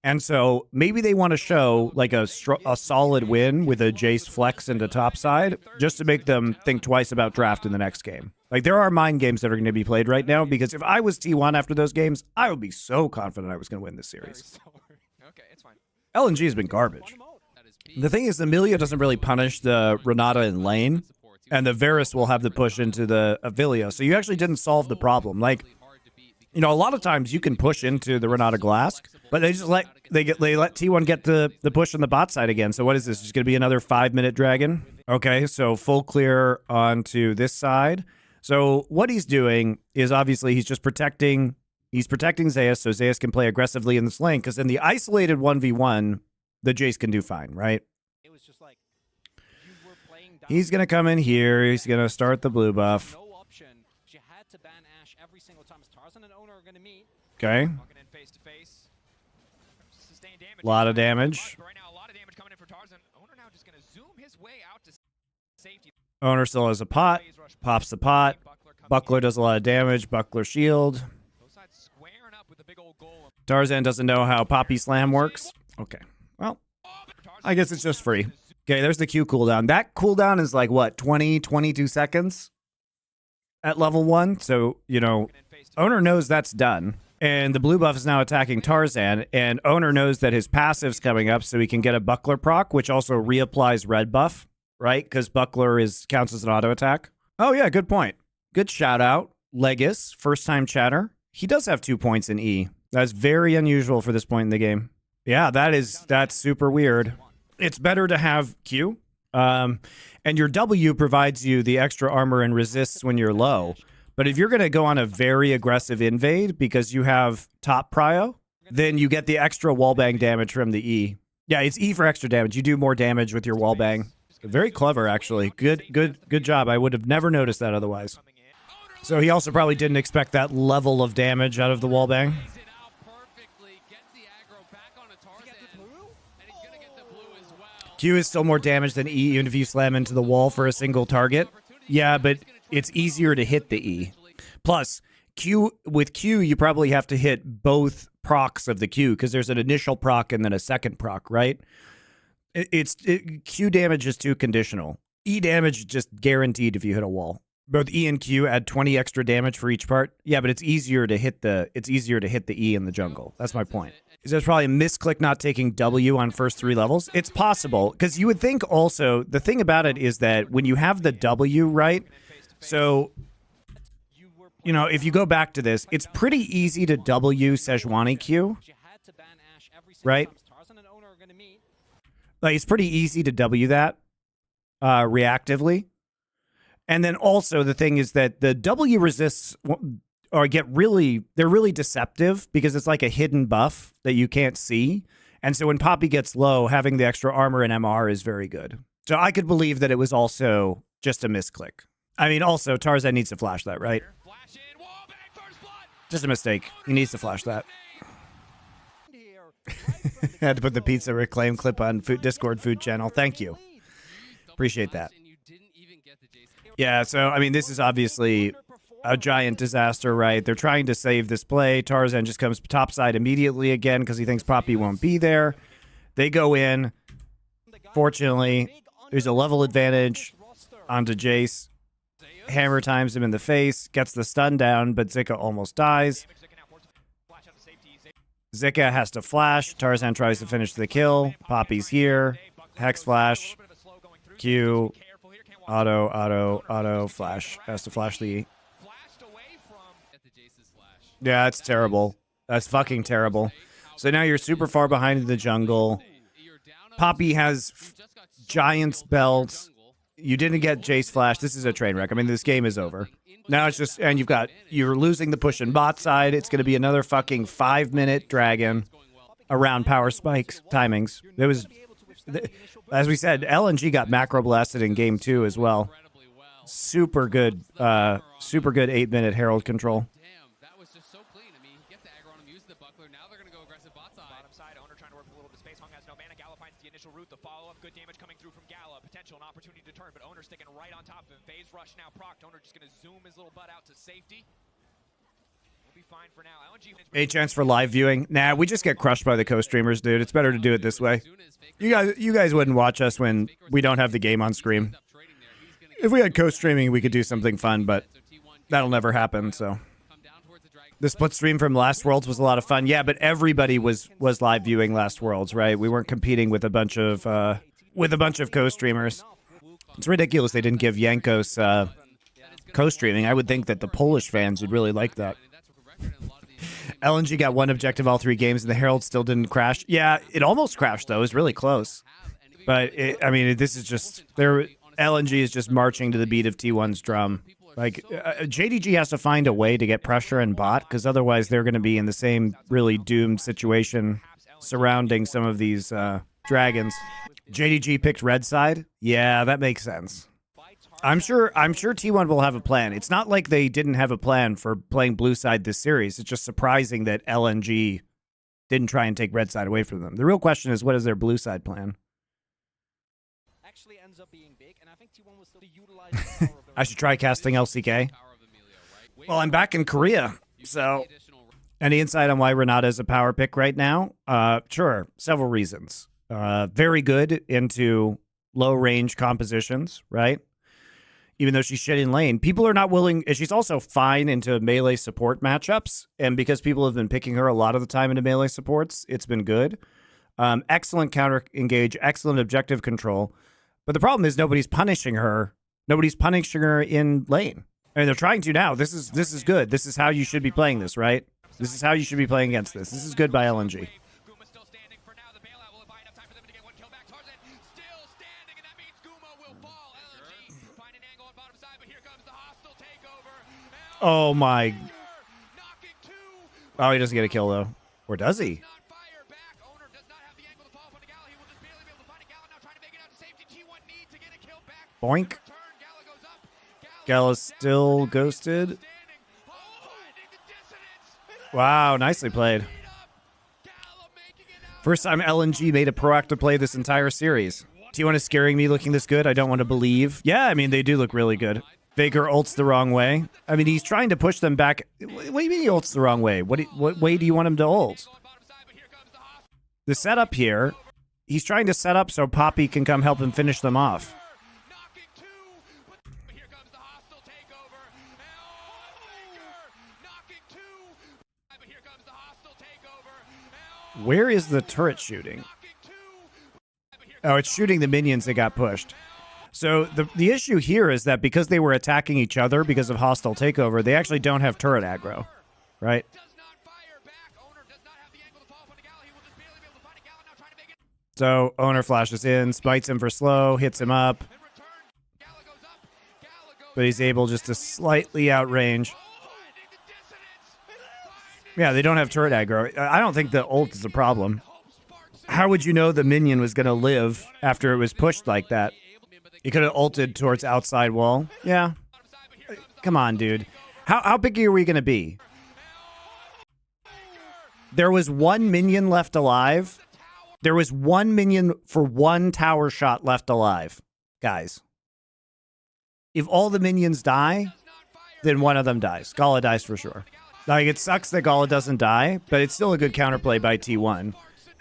And so maybe they want to show like a solid win with a Jace flex into top side just to make them think twice about draft in the next game. Like there are mind games that are going to be played right now because if I was T1 after those games, I would be so confident I was going to win this series. Okay, it's fine. LNG has been garbage. The thing is, Amelia doesn't really punish the Renata in lane, and the Varus will have the push into the Avilia. So you actually didn't solve the problem. Like, you know, a lot of times you can push into the Renata Glask, but they just let T1 get the push on the bot side again. So what is this? Just going to be another 5-minute dragon? Okay, so full clear onto this side. So what he's doing is obviously he's just protecting. He's protecting Zeus so Zeus can play aggressively in this lane because in the isolated 1v1, the Jace can do fine, right? It was just like he's going to come in here. He's going to start the blue buff. no option. She had to ban Ashe every single time Tarzan and Owner are going to meet. Okay. Walking in face to face. Sustained damage. A lot of damage. Right now, a lot of damage coming in for Tarzan. Owner now just going to zoom his way out to safety. Owner still has a pot. Pops the pot. Buckler does a lot of damage. Buckler shield. Squaring up with a big old goal. Tarzan doesn't know how Poppy Slam works. Okay. Well, I guess it's just free. Okay, there's the Q cooldown. That cooldown is like, what, 20, 22 seconds at level 1? So, you know, Owner knows that's done. And the blue buff is now attacking Tarzan. And Owner knows that his passive's coming up so he can get a Buckler proc, which also reapplies red buff, right? Because Buckler counts as an auto attack. Oh, yeah, good point. Good shout out. Legis, first time chatter. He does have 2 points in E. That's very unusual for this point in the game. Yeah, that's super weird. it's better to have Q. And your W provides you the extra armor and resists when you're low. But if you're going to go on a very aggressive invade because you have top prio, then you get the extra wallbang damage from the E. Yeah, it's E for extra damage. You do more damage with your wallbang. Very clever, actually. Good job. I would have never noticed that otherwise. So he also probably didn't expect that level of damage out of the wallbang. Q is still more damage than E, even if you slam into the wall for a single target. Yeah, but it's easier to hit the E. Plus, with Q, you probably have to hit both procs of the Q, because there's an initial proc and then a second proc, right? Q damage is too conditional. E damage is just guaranteed if you hit a wall. Both E and Q add 20 extra damage for each part. Yeah, but it's easier to hit the E in the jungle. That's my point. There's probably a misclick not taking W on first 3 levels. It's possible, because you would think also, the thing about it is that when you have the W, right? So, you know, if you go back to this, it's pretty easy to W Sejuani Q, right? Like, it's pretty easy to W that reactively. And then also the thing is that the W resists or they're really deceptive because it's like a hidden buff that you can't see. And so when Poppy gets low, having the extra armor and MR is very good. So I could believe that it was also just a misclick. I mean, also Tarzan needs to flash that, right? Just a mistake. He needs to flash that. Had to put the pizza reclaim clip on Discord food channel. Thank you. Appreciate that. Yeah, so, I mean, this is obviously a giant disaster, right? They're trying to save this play. Tarzan just comes topside immediately again because he thinks Poppy won't be there. They go in. Fortunately, there's a level advantage onto Jace. Hammer times him in the face, gets the stun down, but Zika almost dies. Zika has to flash. Tarzan tries to finish the kill. Poppy's here. Hex flash. Q. Auto, flash. Has to flash the... Yeah, it's terrible. That's fucking terrible. So now you're super far behind in the jungle. Poppy has Giant's belt. You didn't get Jace flash. This is a train wreck. I mean, this game is over. Now it's just... And you're losing the push and bot side. It's going to be another fucking 5-minute dragon around power spikes timings. There was... As we said, LNG got macro blasted in game 2 as well. Super good 8-minute Herald control. Damn, that was just so clean. I mean, he gets the aggro on him, uses the buckler. Now they're going to go aggressive bot side. Bottom side, Owner trying to work with a little bit of space. Hung has no mana. Gala finds the initial route. The follow-up, good damage coming through from Gala. Potential, an opportunity to turn, but Owner sticking right on top of him. Phase rush now procced. Owner just going to zoom his little butt out to safety. We'll be fine for now. LNG... A chance for live viewing? Nah, we just get crushed by the co-streamers, dude. It's better to do it this way. You guys wouldn't watch us when we don't have the game on screen. If we had co-streaming, we could do something fun, but that'll never happen, so. The split stream from Last Worlds was a lot of fun. Yeah, but everybody was live viewing Last Worlds, right? We weren't competing with a bunch of co-streamers. It's ridiculous they didn't give Yankos co-streaming. I would think that the Polish fans would really like that. LNG got 1 objective all 3 games, and the Herald still didn't crash. Yeah, it almost crashed, though. It was really close. But, I mean, this is just... LNG is just marching to the beat of T1's drum. Like, JDG has to find a way to get pressure and bot, because otherwise they're going to be in the same really doomed situation surrounding some of these dragons. JDG picked red side? Yeah, that makes sense. I'm sure T1 will have a plan. It's not like they didn't have a plan for playing blue side this series. It's just surprising that LNG didn't try and take red side away from them. The real question is, what is their blue side plan? Actually ends up being big, and I think T1 was still utilizing I should try casting LCK. Well, I'm back in Korea, so any insight on why Renata is a power pick right now? Sure, several reasons. Very good into low range compositions, right? Even though she's shit in lane. People are not willing, and she's also fine into melee support matchups, and because people have been picking her a lot of the time into melee supports, it's been good. Excellent counter engage, excellent objective control, but the problem is nobody's punishing her. Nobody's punishing her in lane. I mean, they're trying to now. This is good. This is how you should be playing this, right? This is how you should be playing against this. This is good by LNG. Oh my. Oh, he doesn't get a kill though. Or does he? Boink. Gala's still ghosted. Wow, nicely played. First time LNG made a proactive play this entire series. T1 is scaring me looking this good. I don't want to believe. Yeah, I mean, they do look really good. Faker ults the wrong way. I mean, he's trying to push them back. What do you mean he ults the wrong way? What way do you want him to ult? The setup here, he's trying to set up so Poppy can come help him finish them off. Where is the turret shooting? Oh, it's shooting the minions that got pushed. So the issue here is that because they were attacking each other because of hostile takeover, they actually don't have turret aggro, right? So Owner flashes in, spites him for slow, hits him up. But he's able just to slightly outrange. Yeah, they don't have turret aggro. I don't think the ult is a problem. How would you know the minion was going to live after it was pushed like that? He could have ulted towards outside wall. Yeah. Come on, dude. How picky are we going to be? There was one minion left alive. There was one minion for one tower shot left alive. Guys. If all the minions die, then one of them dies. Gala dies for sure. Like, it sucks that Gala doesn't die, but it's still a good counterplay by T1.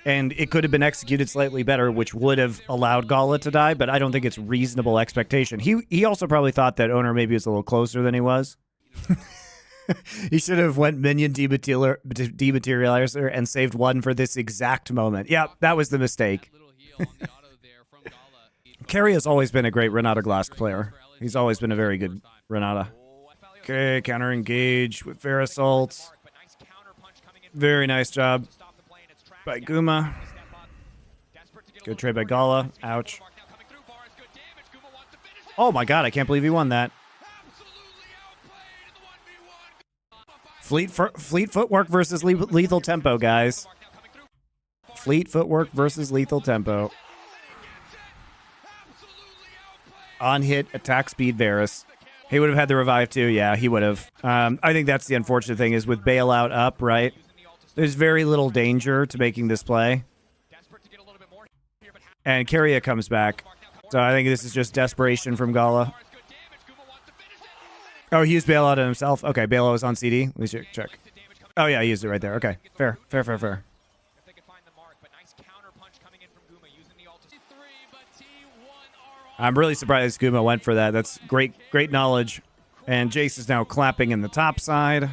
And it could have been executed slightly better, which would have allowed Gala to die, but I don't think it's reasonable expectation. He also probably thought that Owner maybe was a little closer than he was. He should have went minion dematerializer and saved one for this exact moment. Yeah, that was the mistake. Carry has always been a great Renata Glask player. He's always been a very good Renata. Okay, counter engage with Verisalt. Very nice job by Guma. Good trade by Gala. Ouch. Oh my god, I can't believe he won that. Fleet footwork versus lethal tempo, guys. Fleet footwork versus lethal tempo. On hit, attack speed, Varus. He would have had the revive too. Yeah, he would have. I think that's the unfortunate thing is with bailout up, right? There's very little danger to making this play. And Keria comes back. So I think this is just desperation from Gala. Oh, he used bailout on himself. Okay, bailout was on CD. Let me check. Oh yeah, he used it right there. Okay, fair. I'm really surprised Guma went for that. That's great knowledge. And Jace is now clapping in the top side.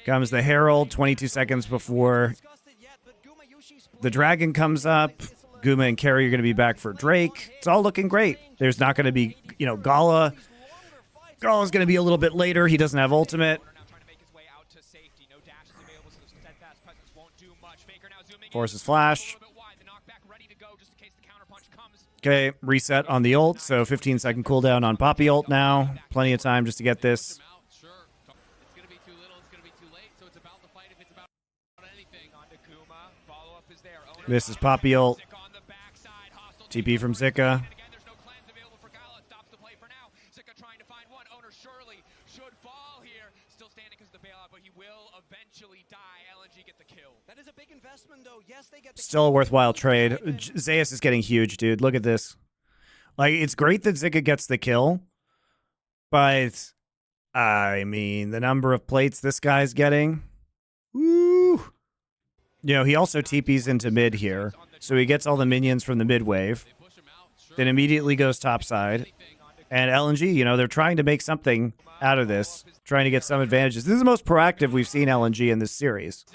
Comes the Herald 22 seconds before the Dragon comes up. Guma and Carrie are going to be back for Drake. It's all looking great. There's not going to be, Gala. Gala's going to be a little bit later. He doesn't have ultimate. Forces flash. Okay, reset on the ult, so 15-second cooldown on Poppy ult now. Plenty of time just to get this. This is Poppy ult. TP from Zika. Still a worthwhile trade. Zeus is getting huge, dude. Look at this. Like, it's great that Zika gets the kill, but I mean, the number of plates this guy's getting. Woo! He also TPs into mid here, so he gets all the minions from the mid wave, then immediately goes topside. And LNG, they're trying to make something out of this, trying to get some advantages. This is the most proactive we've seen LNG in this series.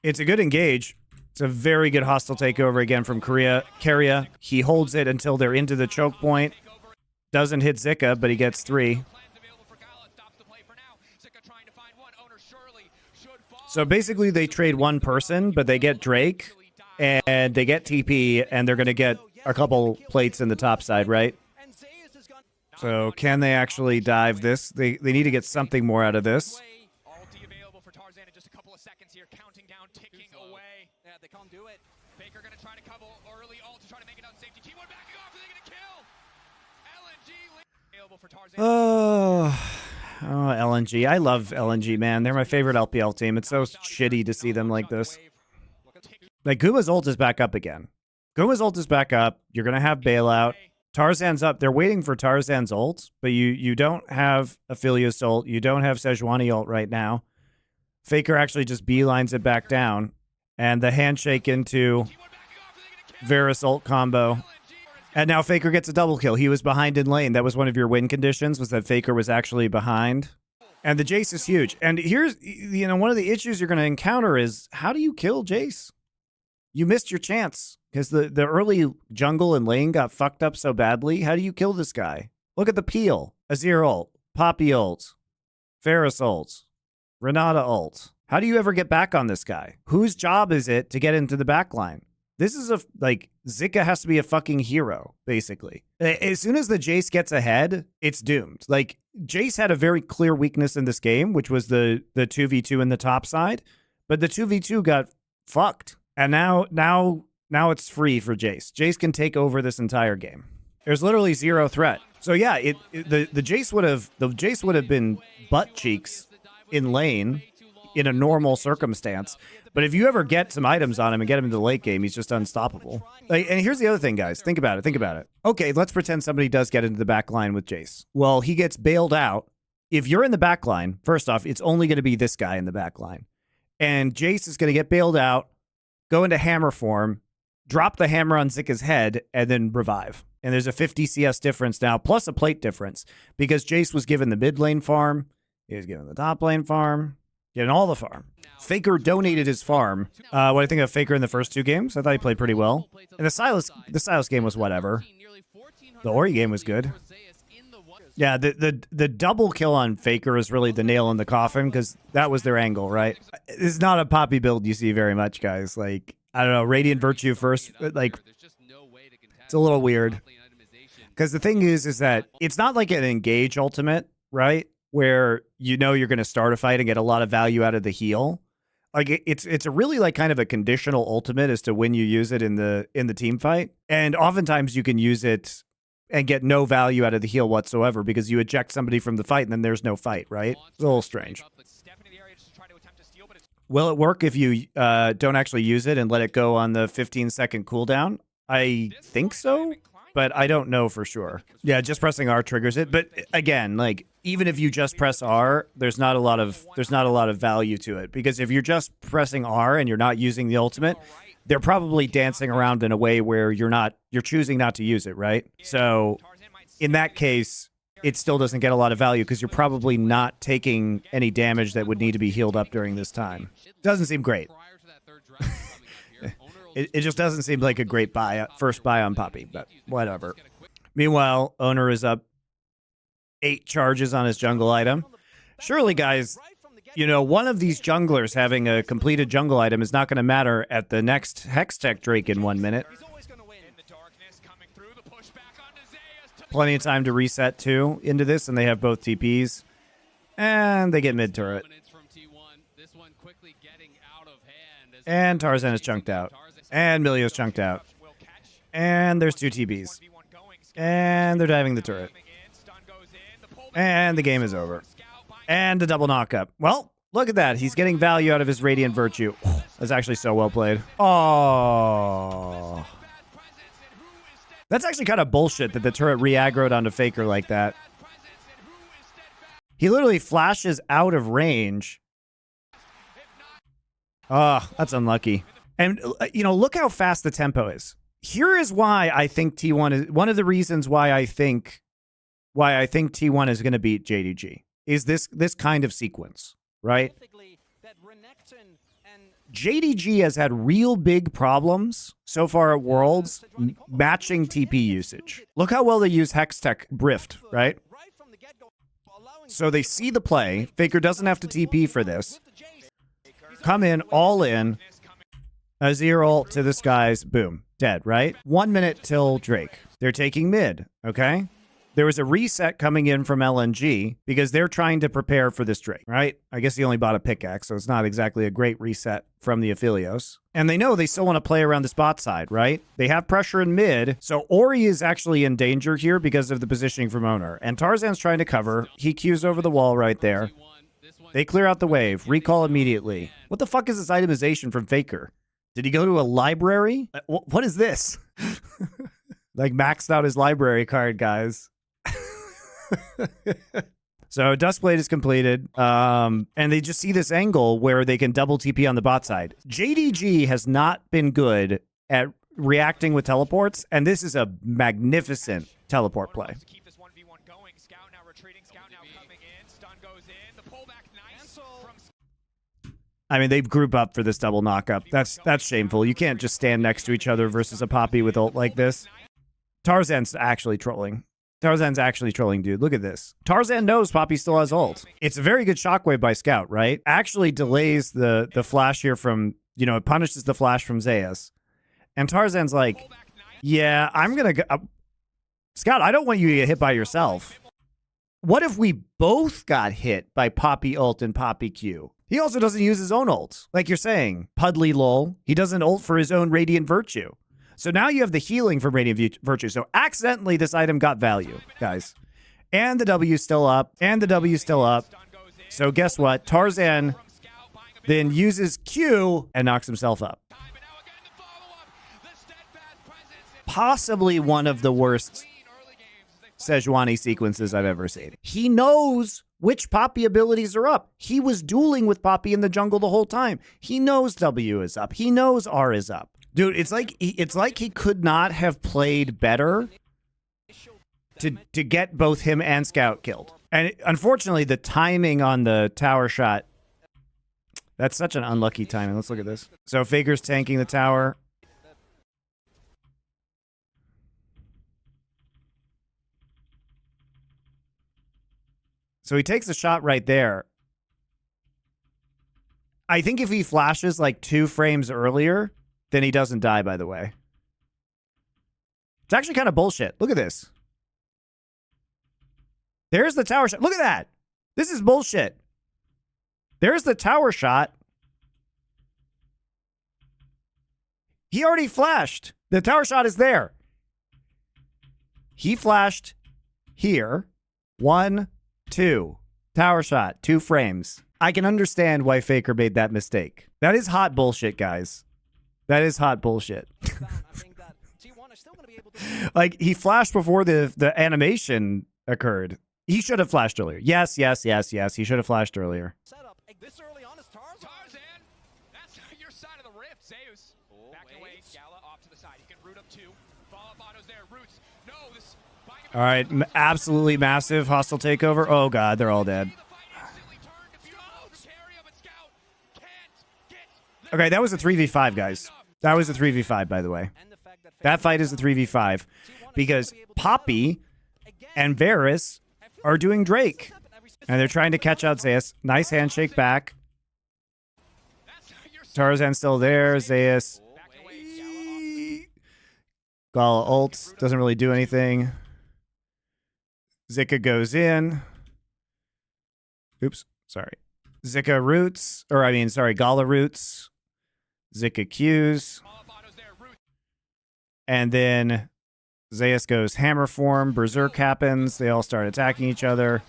It's a good engage. It's a very good hostile takeover again from Keria. He holds it until they're into the choke point. Doesn't hit Zika, but he gets 3. So basically they trade one person, but they get Drake, and they get TP, and they're going to get a couple plates in the top side, right? So can they actually dive this? They need to get something more out of this. Ulti available for Tarzan in just a couple of seconds here, counting down, ticking away. Yeah, they can't do it. Faker gonna try to cover early ult to try to make it out safety. T1 backing off, are they gonna kill? LNG available for Tarzan. Oh, LNG. I love LNG, man. They're my favorite LPL team. It's so shitty to see them like this. Like, Guma's ult is back up again. Guma's ult is back up. You're going to have bailout. Tarzan's up. They're waiting for Tarzan's ult, but you don't have Aphelios ult. You don't have Sejuani ult right now. Faker actually just beelines it back down. And the handshake into Varus ult combo. And now Faker gets a double kill. He was behind in lane. That was one of your win conditions, was that Faker was actually behind. And the Jace is huge. And here's, one of the issues you're going to encounter is, how do you kill Jace? You missed your chance because the early jungle and lane got fucked up so badly. How do you kill this guy? Look at the peel. Azir ult, Poppy ult, Varus ult, Renata ult. How do you ever get back on this guy? Whose job is it to get into the backline? This is Zika has to be a fucking hero, basically. As soon as the Jace gets ahead, it's doomed. Like, Jace had a very clear weakness in this game, which was the 2v2 in the top side, but the 2v2 got fucked. And now it's free for Jace. Jace can take over this entire game. There's literally zero threat. So yeah, the Jace would have been butt cheeks in lane in a normal circumstance. But if you ever get some items on him and get him into the late game, he's just unstoppable. And here's the other thing, guys. Think about it. Okay, let's pretend somebody does get into the back line with Jace. Well, he gets bailed out. If you're in the back line, first off, it's only going to be this guy in the back line. And Jace is going to get bailed out, go into hammer form, drop the hammer on Zika's head, and then revive. And there's a 50 CS difference now, plus a plate difference, because Jace was given the mid lane farm, he was given the top lane farm, getting all the farm. Faker donated his farm. What do I think of Faker in the first two games? I thought he played pretty well. And the Silas game was whatever. The Ori game was good. Yeah, the double kill on Faker is really the nail in the coffin, because that was their angle, right? It's not a Poppy build you see very much, guys. Like, I don't know, Radiant Virtue first, like, it's a little weird. Because the thing is that it's not like an engage ultimate, right? Where you're going to start a fight and get a lot of value out of the heal. Like, it's a really like kind of a conditional ultimate as to when you use it in the team fight. And oftentimes you can use it and get no value out of the heal whatsoever because you eject somebody from the fight and then there's no fight, right? It's a little strange. Will it work if you don't actually use it and let it go on the 15-second cooldown? I think so, but I don't know for sure. Yeah, just pressing R triggers it. But again, like, even if you just press R, there's not a lot of value to it, because if you're just pressing R and you're not using the ultimate, they're probably dancing around in a way where you're choosing not to use it, right? So in that case, it still doesn't get a lot of value because you're probably not taking any damage that would need to be healed up during this time. Doesn't seem great. It just doesn't seem like a great first buy on Poppy, but whatever. Meanwhile, Owner is up 8 charges on his jungle item. Surely, guys, one of these junglers having a completed jungle item is not going to matter at the next Hextech Drake in 1 minute. Plenty of time to reset, too, into this, and they have both TPs. And they get mid-turret. And Tarzan is chunked out. And Milio's chunked out. And there's 2 TBs. And they're diving the turret. And the game is over. And the double knockup. Well, look at that. He's getting value out of his Radiant Virtue. That's actually so well played. Oh. That's actually kind of bullshit that the turret re-aggroed onto Faker like that. He literally flashes out of range. Oh, that's unlucky. And, look how fast the tempo is. Here is why I think T1 is one of the reasons why I think T1 is going to beat JDG is this kind of sequence, right? JDG has had real big problems so far at Worlds matching TP usage. Look how well they use Hextech Brift, right? So they see the play. Faker doesn't have to TP for this. Come in, all in. Azir ult to the skies. Boom. Dead, right? 1 minute till Drake. They're taking mid, okay? there was a reset coming in from LNG because they're trying to prepare for this Drake, right? I guess he only bought a pickaxe, so it's not exactly a great reset from the Aphelios. And they know they still want to play around the spot side, right? They have pressure in mid, so Ori is actually in danger here because of the positioning from Owner. And Tarzan's trying to cover. He cues over the wall right there. They clear out the wave. Recall immediately. What the fuck is this itemization from Faker? Did he go to a library? What is this? Like maxed out his library card, guys. So Duskblade is completed, and they just see this angle where they can double TP on the bot side. JDG has not been good at reacting with teleports, and this is a magnificent teleport play. To keep this 1v1 going. Scout now retreating. Scout now coming in. Stun goes in. The pullback nice from I mean, they group up for this double knockup. That's shameful. You can't just stand next to each other versus a Poppy with ult like this. Tarzan's actually trolling. Tarzan's actually trolling, dude. Look at this. Tarzan knows Poppy still has ult. It's a very good shockwave by Scout, right? Actually delays the flash here from, you know, it punishes the flash from Zeus. And Tarzan's like, yeah, I'm going to go. Scout, I don't want you to get hit by yourself. What if we both got hit by Poppy ult and Poppy Q? He also doesn't use his own ult. Like you're saying, Pudley lol. He doesn't ult for his own Radiant Virtue. So now you have the healing from Radiant Virtue. So accidentally, this item got value, guys. And the W's still up. And the W's still up. So guess what? Tarzan then uses Q and knocks himself up. Possibly one of the worst Sejuani sequences I've ever seen. He knows which Poppy abilities are up. He was dueling with Poppy in the jungle the whole time. He knows W is up. He knows R is up. Dude, it's like he could not have played better to get both him and Scout killed. And unfortunately, the timing on the tower shot, that's such an unlucky timing. Let's look at this. So Faker's tanking the tower. So he takes a shot right there. I think if he flashes like 2 frames earlier, then he doesn't die, by the way. It's actually kind of bullshit. Look at this. There's the tower shot. Look at that. This is bullshit. There's the tower shot. He already flashed. The tower shot is there. He flashed here. 1, 2. Tower shot. 2 frames. I can understand why Faker made that mistake. That is hot bullshit, guys. That is hot bullshit. Like, he flashed before the animation occurred. He should have flashed earlier. Yes. He should have flashed earlier. This early on is Tarzan. That's your side of the rift. Zeus. Back away. Gala off to the side. He can root up 2. Follow-up autos there. Roots. No, this... All right, absolutely massive hostile takeover. Oh, God, they're all dead. Okay, that was a 3v5, guys. That was a 3v5, by the way. That fight is a 3v5 because Poppy and Varus are doing Drake. And they're trying to catch out Zeus. Nice handshake back. Tarzan's still there. Zeus. Gala ult. Doesn't really do anything. Zika goes in. Oops. Sorry. Zika roots. Or, I mean, sorry, Gala roots. Zika Qs. And then Zeus goes hammer form. Berserk happens. They all start attacking each other.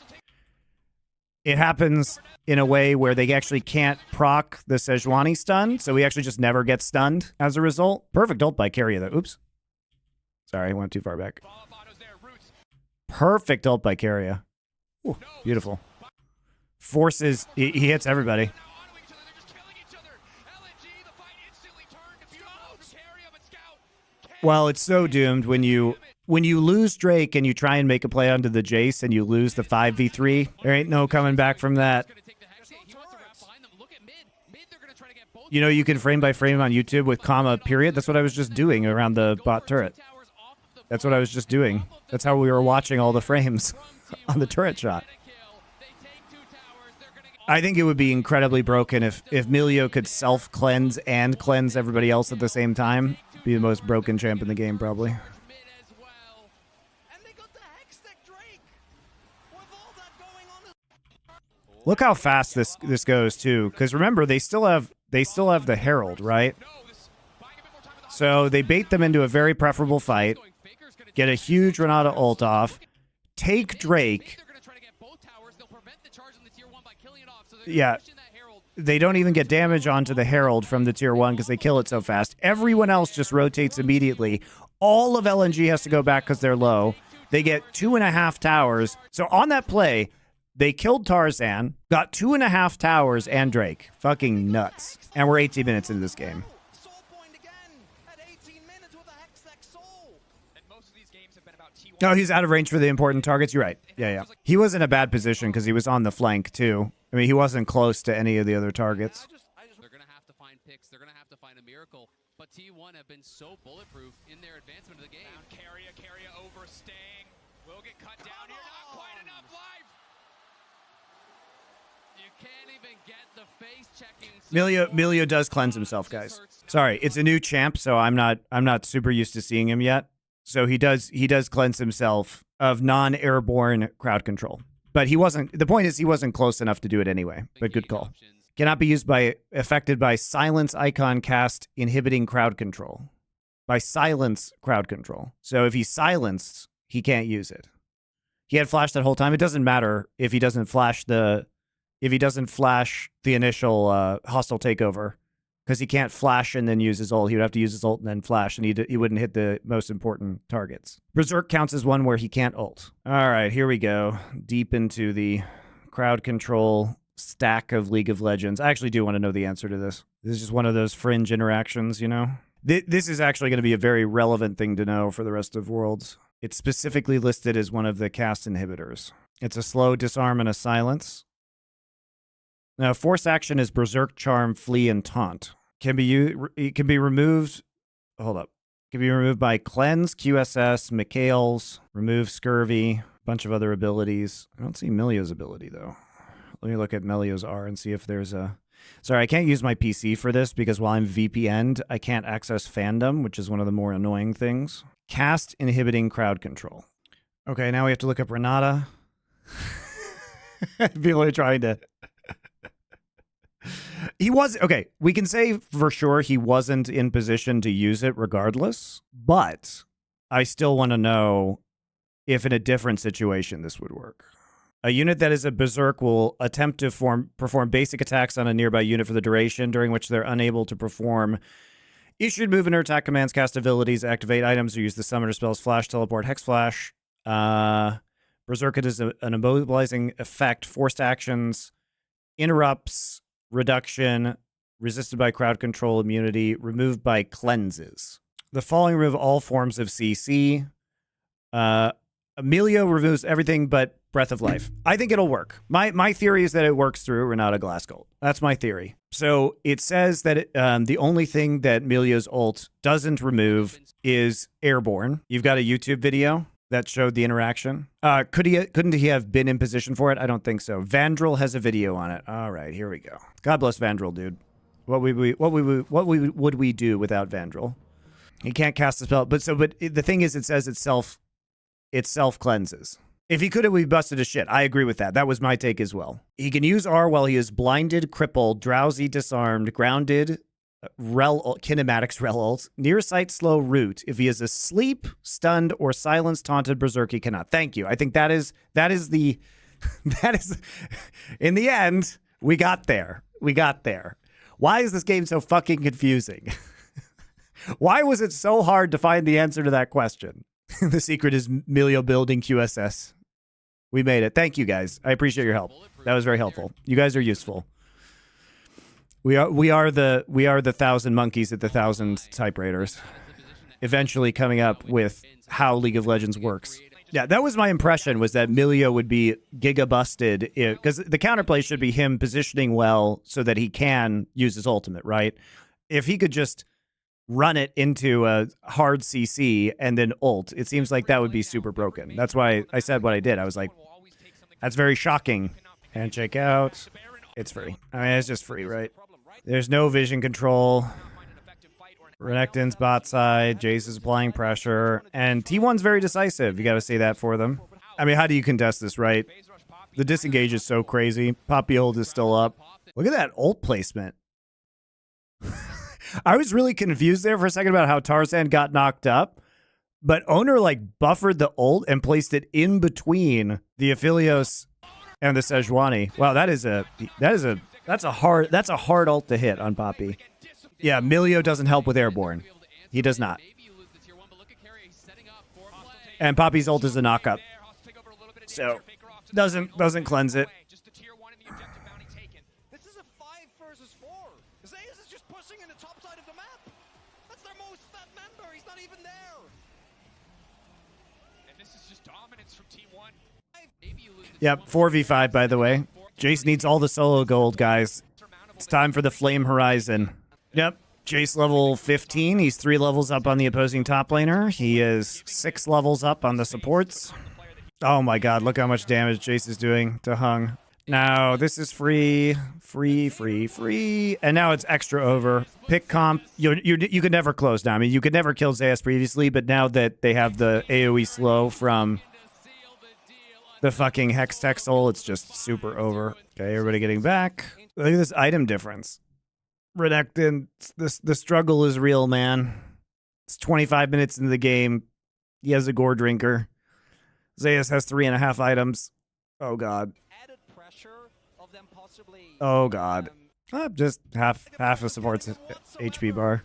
It happens in a way where they actually can't proc the Sejuani stun, so he actually just never gets stunned as a result. Perfect ult by Keria, though. Oops. Sorry, I went too far back. Perfect ult by Keria. Ooh, beautiful. Forces, he hits everybody. Well, it's so doomed when you lose Drake and you try and make a play onto the Jace and you lose the 5v3. There ain't no coming back from that. You know, you can frame by frame on YouTube with comma period. That's what I was just doing around the bot turret. That's what I was just doing. That's how we were watching all the frames on the turret shot. I think it would be incredibly broken if Milio could self-cleanse and cleanse everybody else at the same time. Be the most broken champ in the game, probably. Look how fast this goes too. Because remember, they still have the Herald, right? So they bait them into a very preferable fight. Get a huge Renata ult off. Take Drake. Yeah. They don't even get damage onto the Herald from the tier 1 because they kill it so fast. Everyone else just rotates immediately. All of LNG has to go back because they're low. They get 2.5 towers. So on that play, they killed Tarzan, got 2.5 towers and Drake. Fucking nuts. And we're 18 minutes into this game. No, he's out of range for the important targets. You're right. Yeah. He was in a bad position because he was on the flank, too. I mean, he wasn't close to any of the other targets. They're going to have to find picks. They're going to have to find a miracle. But T1 have been so bulletproof in their advancement of the game. Carrier over Sting. Will get cut down here. Not quite enough life. You can't even get the face checking. Milio does cleanse himself, guys. Sorry, it's a new champ, so I'm not super used to seeing him yet. So he does cleanse himself of non-airborne crowd control. But he wasn't, the point is he wasn't close enough to do it anyway. But good call. Cannot be used affected by silence icon cast inhibiting crowd control. By silence crowd control. So if he's silenced, he can't use it. He had flash that whole time. It doesn't matter if he doesn't flash the initial hostile takeover. Because he can't flash and then use his ult. He would have to use his ult and then flash, and he wouldn't hit the most important targets. Berserk counts as one where he can't ult. All right, here we go. Deep into the crowd control stack of League of Legends. I actually do want to know the answer to this. This is just one of those fringe interactions, you know? This is actually going to be a very relevant thing to know for the rest of Worlds. It's specifically listed as one of the cast inhibitors. It's a slow disarm and a silence. Now, force action is Berserk, Charm, Flee, and Taunt. It can be removed. Hold up. Can be removed by Cleanse, QSS, Mikhail's, Remove Scurvy, a bunch of other abilities. I don't see Milio's ability, though. Let me look at Milio's R and see if there's a... Sorry, I can't use my PC for this because while I'm VPN'd, I can't access fandom, which is one of the more annoying things. Cast inhibiting crowd control. Okay, now we have to look up Renata. People are trying to... He was, okay, we can say for sure he wasn't in position to use it regardless, but I still want to know if in a different situation this would work. A unit that is a Berserk will attempt to perform basic attacks on a nearby unit for the duration, during which they're unable to perform issued movement or attack commands, cast abilities, activate items, or use the summoner spells, flash, teleport, hex flash. Berserk is an immobilizing effect, forced actions, interrupts, reduction, resisted by crowd control, immunity, removed by cleanses. The following remove all forms of CC. Emilio removes everything but Breath of Life. I think it'll work. My theory is that it works through Renata Glassgold. That's my theory. So it says that the only thing that Emilio's ult doesn't remove is airborne. You've got a YouTube video that showed the interaction. Couldn't he have been in position for it? I don't think so. Vandrel has a video on it. All right, here we go. God bless Vandrel, dude. What would we do without Vandrel? He can't cast a spell, but the thing is, it says it self cleanses. If he could have, we busted his shit. I agree with that. That was my take as well. He can use R while he is blinded, crippled, drowsy, disarmed, grounded, kinematics rel ult, near sight slow root. If he is asleep, stunned, or silenced, taunted, berserk, he cannot. Thank you. I think that is in the end, we got there. Why is this game so fucking confusing? Why was it so hard to find the answer to that question? The secret is Milio building QSS. We made it. Thank you guys. I appreciate your help. That was very helpful. You guys are useful. We are the 1,000 monkeys at the 1,000 typewriters. Eventually coming up with how League of Legends works. Yeah, that was my impression, was that Milio would be giga busted because the counterplay should be him positioning well so that he can use his ultimate, right? If he could just run it into a hard CC and then ult, it seems like that would be super broken. That's why I said what I did. I was like, that's very shocking. Handshake out. It's free. I mean, it's just free, right? There's no vision control. Renekton's bot side. Jace is applying pressure. And T1's very decisive. You got to say that for them. I mean, how do you contest this, right? The disengage is so crazy. Poppy ult is still up. Look at that ult placement. I was really confused there for a second about how Tarzan got knocked up, but Owner like buffered the ult and placed it in between the Aphelios and the Sejuani. Wow, that's a hard ult to hit on Poppy. Yeah, Milio doesn't help with airborne. He does not. And Poppy's ult is a knockup, so doesn't cleanse it. Just the tier 1 and the objective bounty taken. This is a 5 versus 4. Zeus is just pushing in the top side of the map. That's their most fat member. He's not even there. And this is just dominance from Team 1. Yep, 4v5 by the way. Jace needs all the solo gold, guys. It's time for the Flame Horizon. Yep, Jace level 15. He's 3 levels up on the opposing top laner. He is 6 levels up on the supports. Oh my god, look how much damage Jace is doing to Hung. Now, this is free. And now it's extra over. Pick comp. You could never close down. I mean, you could never kill Zeus previously, but now that they have the AoE slow from the fucking Hextech Soul, it's just super over. Okay, everybody getting back. Look at this item difference. Renekton, the struggle is real, man. It's 25 minutes into the game. He has a gore drinker. Zeus has 3.5 items. Oh god. Added pressure of them possibly. Oh god. Just half a support's HP bar.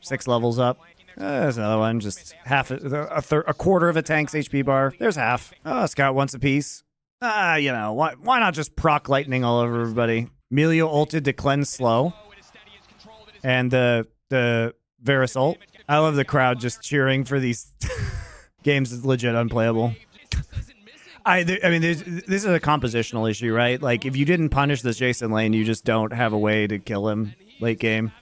6 levels up. There's another one. Just half a quarter of a tank's HP bar. There's half. Oh, Scout wants a piece. You know, why not just proc lightning all over everybody? Melio ulted to cleanse slow. And the Varus ult. I love the crowd just cheering for these games. Is legit unplayable. I mean, this is a compositional issue, right? Like, if you didn't punish this Jason lane, you just don't have a way to kill him late game.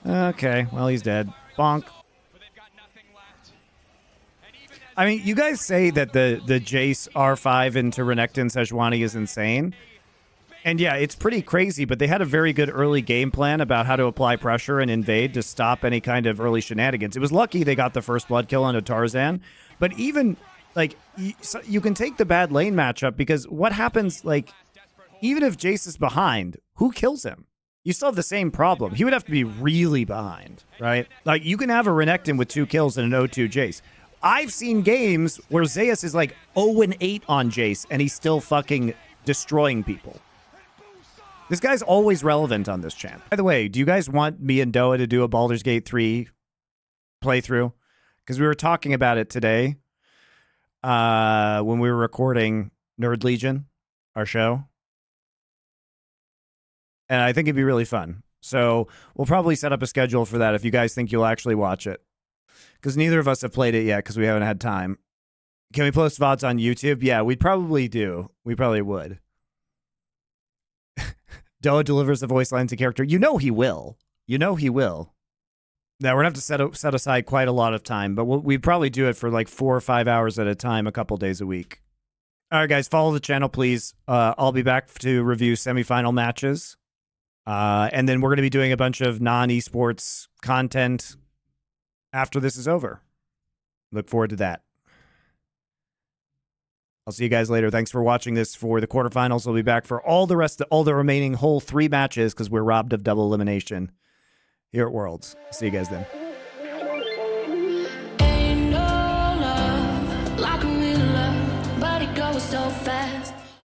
Okay, well, he's dead. Bonk. I mean, you guys say that the Jace R5 into Renekton Sejuani is insane. And yeah, it's pretty crazy, but they had a very good early game plan about how to apply pressure and invade to stop any kind of early shenanigans. It was lucky they got the first blood kill onto Tarzan, but even, like, you can take the bad lane matchup because what happens, like, even if Jace is behind, who kills him? You still have the same problem. He would have to be really behind, right? Like, you can have a Renekton with 2 kills and an 0-2 Jace. I've seen games where Zeus is like 0-8 on Jace and he's still fucking destroying people. This guy's always relevant on this champ. By the way, do you guys want me and Doa to do a Baldur's Gate 3 playthrough? Because we were talking about it today when we were recording Nerd Legion, our show. And I think it'd be really fun. So we'll probably set up a schedule for that if you guys think you'll actually watch it. Because neither of us have played it yet because we haven't had time. Can we post VODs on YouTube? Yeah, we'd probably do. We probably would. Doa delivers the voice lines to character. You know he will. You know he will. Now, we're going to have to set aside quite a lot of time, but we'd probably do it for like 4 or 5 hours at a time, a couple days a week. All right, guys, follow the channel, please. I'll be back to review semifinal matches. And then we're going to be doing a bunch of non-esports content after this is over. Look forward to that. I'll see you guys later. Thanks for watching this for the quarterfinals. I'll be back for all the remaining whole 3 matches because we're robbed of double elimination here at Worlds. See you guys then. Ain't no love like a real love, but it goes so fast.